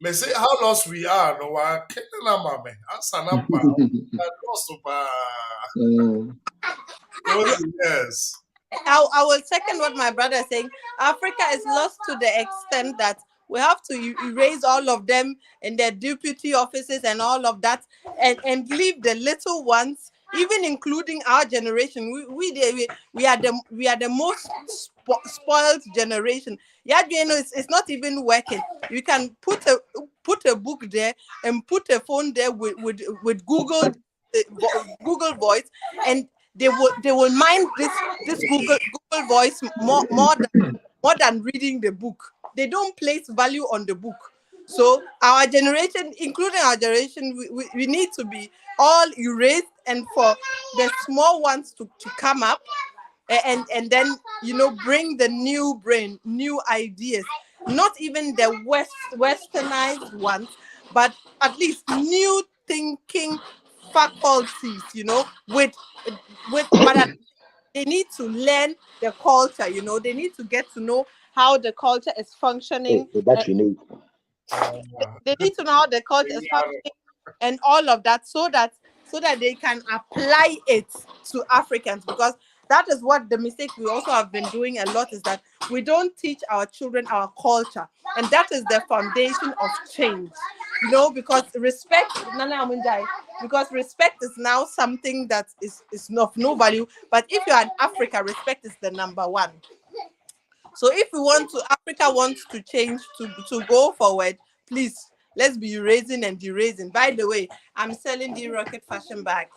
Me say how lost we are, no one lost. Yes. I will second what my brother is saying. Africa is lost to the extent that we have to erase all of them in their deputy offices and all of that, and leave the little ones, even including our generation. We are the most spoiled generation. Yeah, you know, it's not even working. You can put a book there and put a phone there with Google Voice, and they will mind this Google Voice more than reading the book. They don't place value on the book. So our generation, including our generation, we need to be all erased, and for the small ones to come up, and then, bring the new brain, new ideas, not even the westernized ones, but at least new thinking faculties, but they need to learn the culture. They need to get to know how the culture is functioning. That you need. They need to know how the culture is functioning and all of that, so that they can apply it to Africans, because that is what the mistake we also have been doing a lot, is that we don't teach our children our culture, and that is the foundation of change. Because respect, Nana Amunjai, because respect is now something that is of no value. But if you're in Africa, respect is the number one. So if Africa wants to change, to go forward, please, let's be erasing and erasing. By the way, I'm selling the Rocket Fashion bag.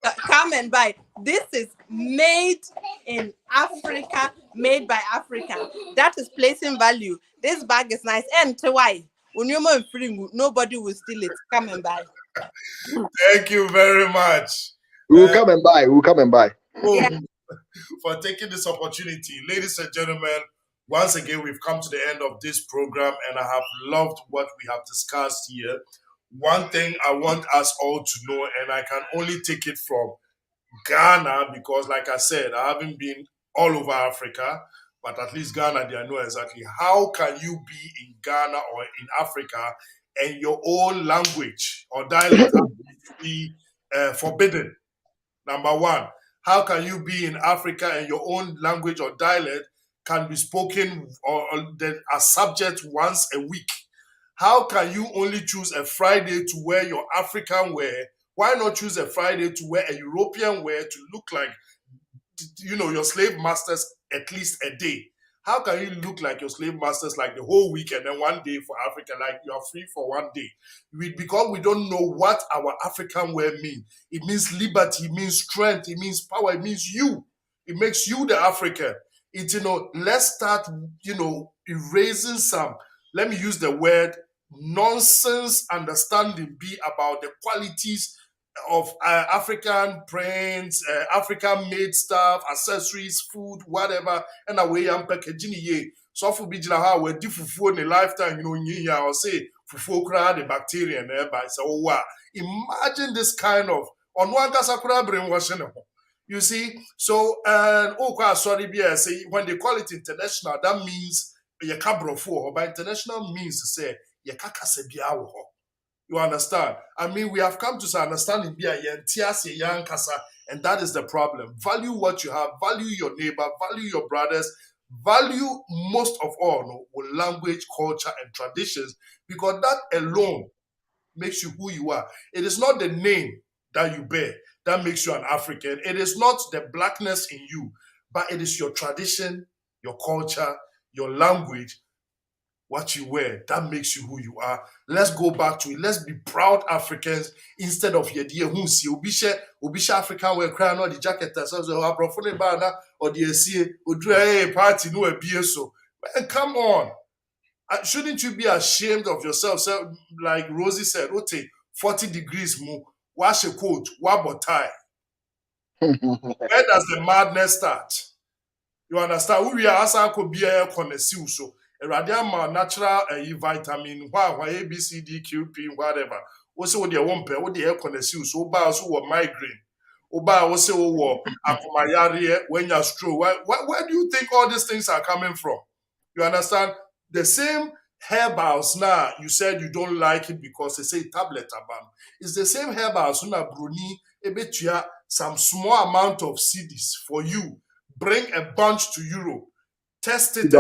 Come and buy. This is made in Africa, made by Africa. That is placing value. This bag is nice. And why? Nobody will steal it. Come and buy. Thank you very much. We'll come and buy. We'll come and buy. For taking this opportunity. Ladies and gentlemen, once again, we've come to the end of this program, and I have loved what we have discussed here. One thing I want us all to know, and I can only take it from Ghana, because like I said, I haven't been all over Africa, but at least Ghana, they know exactly how can you be in Ghana or in Africa and your own language or dialect be forbidden. Number one, how can you be in Africa and your own language or dialect can be spoken or a subject once a week? How can you only choose a Friday to wear your African wear? Why not choose a Friday to wear a European wear to look like, your slave masters at least a day? How can you look like your slave masters like the whole week and then one day for Africa, like you are free for one day? Because we don't know what our African wear means. It means liberty, it means strength, it means power, it means you. It makes you the African. Let's start, erasing some, let me use the word, nonsense understanding be about the qualities of African prints, African-made stuff, accessories, food, whatever, and away and packaging ye. So for be how we do fufu in a lifetime, or say fufu kra the bacteria nearby. So wow, imagine this kind of on one kasakura brainwashing. You see, so sorry, say when they call it international, that means you cabro for, but international means to say you kakasebia. You understand? I mean, we have come to some understanding, and that is the problem. Value what you have, value your neighbor, value your brothers, value most of all language, culture, and traditions, because that alone makes you who you are. It is not the name that you bear that makes you an African. It is not the blackness in you, but it is your tradition, your culture, your language, what you wear, that makes you who you are. Let's go back to it. Let's be proud Africans instead of your dear who's Ubisha African wear crown or the jacket or the party no so. Man, come on. Shouldn't you be ashamed of yourself? So, like Rosie said, 40 degrees more, wash a coat, wab tie. Where does the madness start? You understand? We are asking could be a connoisseur so. A natural vitamin, why A, B, C, D, Q, P, whatever. Also, what they want, what they are connoisseur, so bad, so migraine. Oba also akumayari when you're stroke. Where do you think all these things are coming from? You understand? The same herbals now, you said you don't like it because they say tablet abam. It's the same herbals una bruni ebetua some small amount of CDs for you. Bring a bunch to Europe, test it,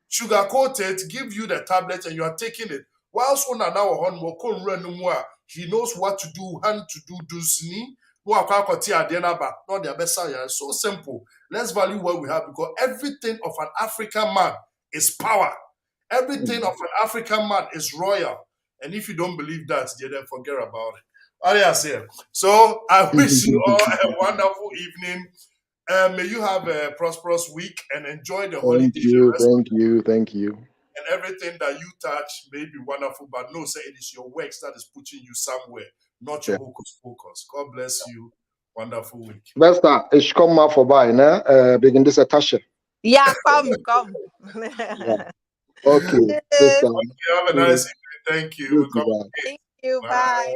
sugar coated, give you the tablet, and you are taking it. Whilst una now on he knows what to do, how to do sini. So simple. Let's value what we have, because everything of an African man is power. Everything of an African man is royal. And if you don't believe that, then forget about it. So I wish you all a wonderful evening. May you have a prosperous week and enjoy the holiday. Thank you. And everything that you touch may be wonderful, but no, say it is your works that is putting you somewhere, not your hocus pocus. God bless you. Wonderful week. Vesta, ich komme mal vorbei, ne? Wegen dieser Tasche. Yeah, come. Yeah. Okay. Okay, have a nice evening. Thank you. Thank you. Bye.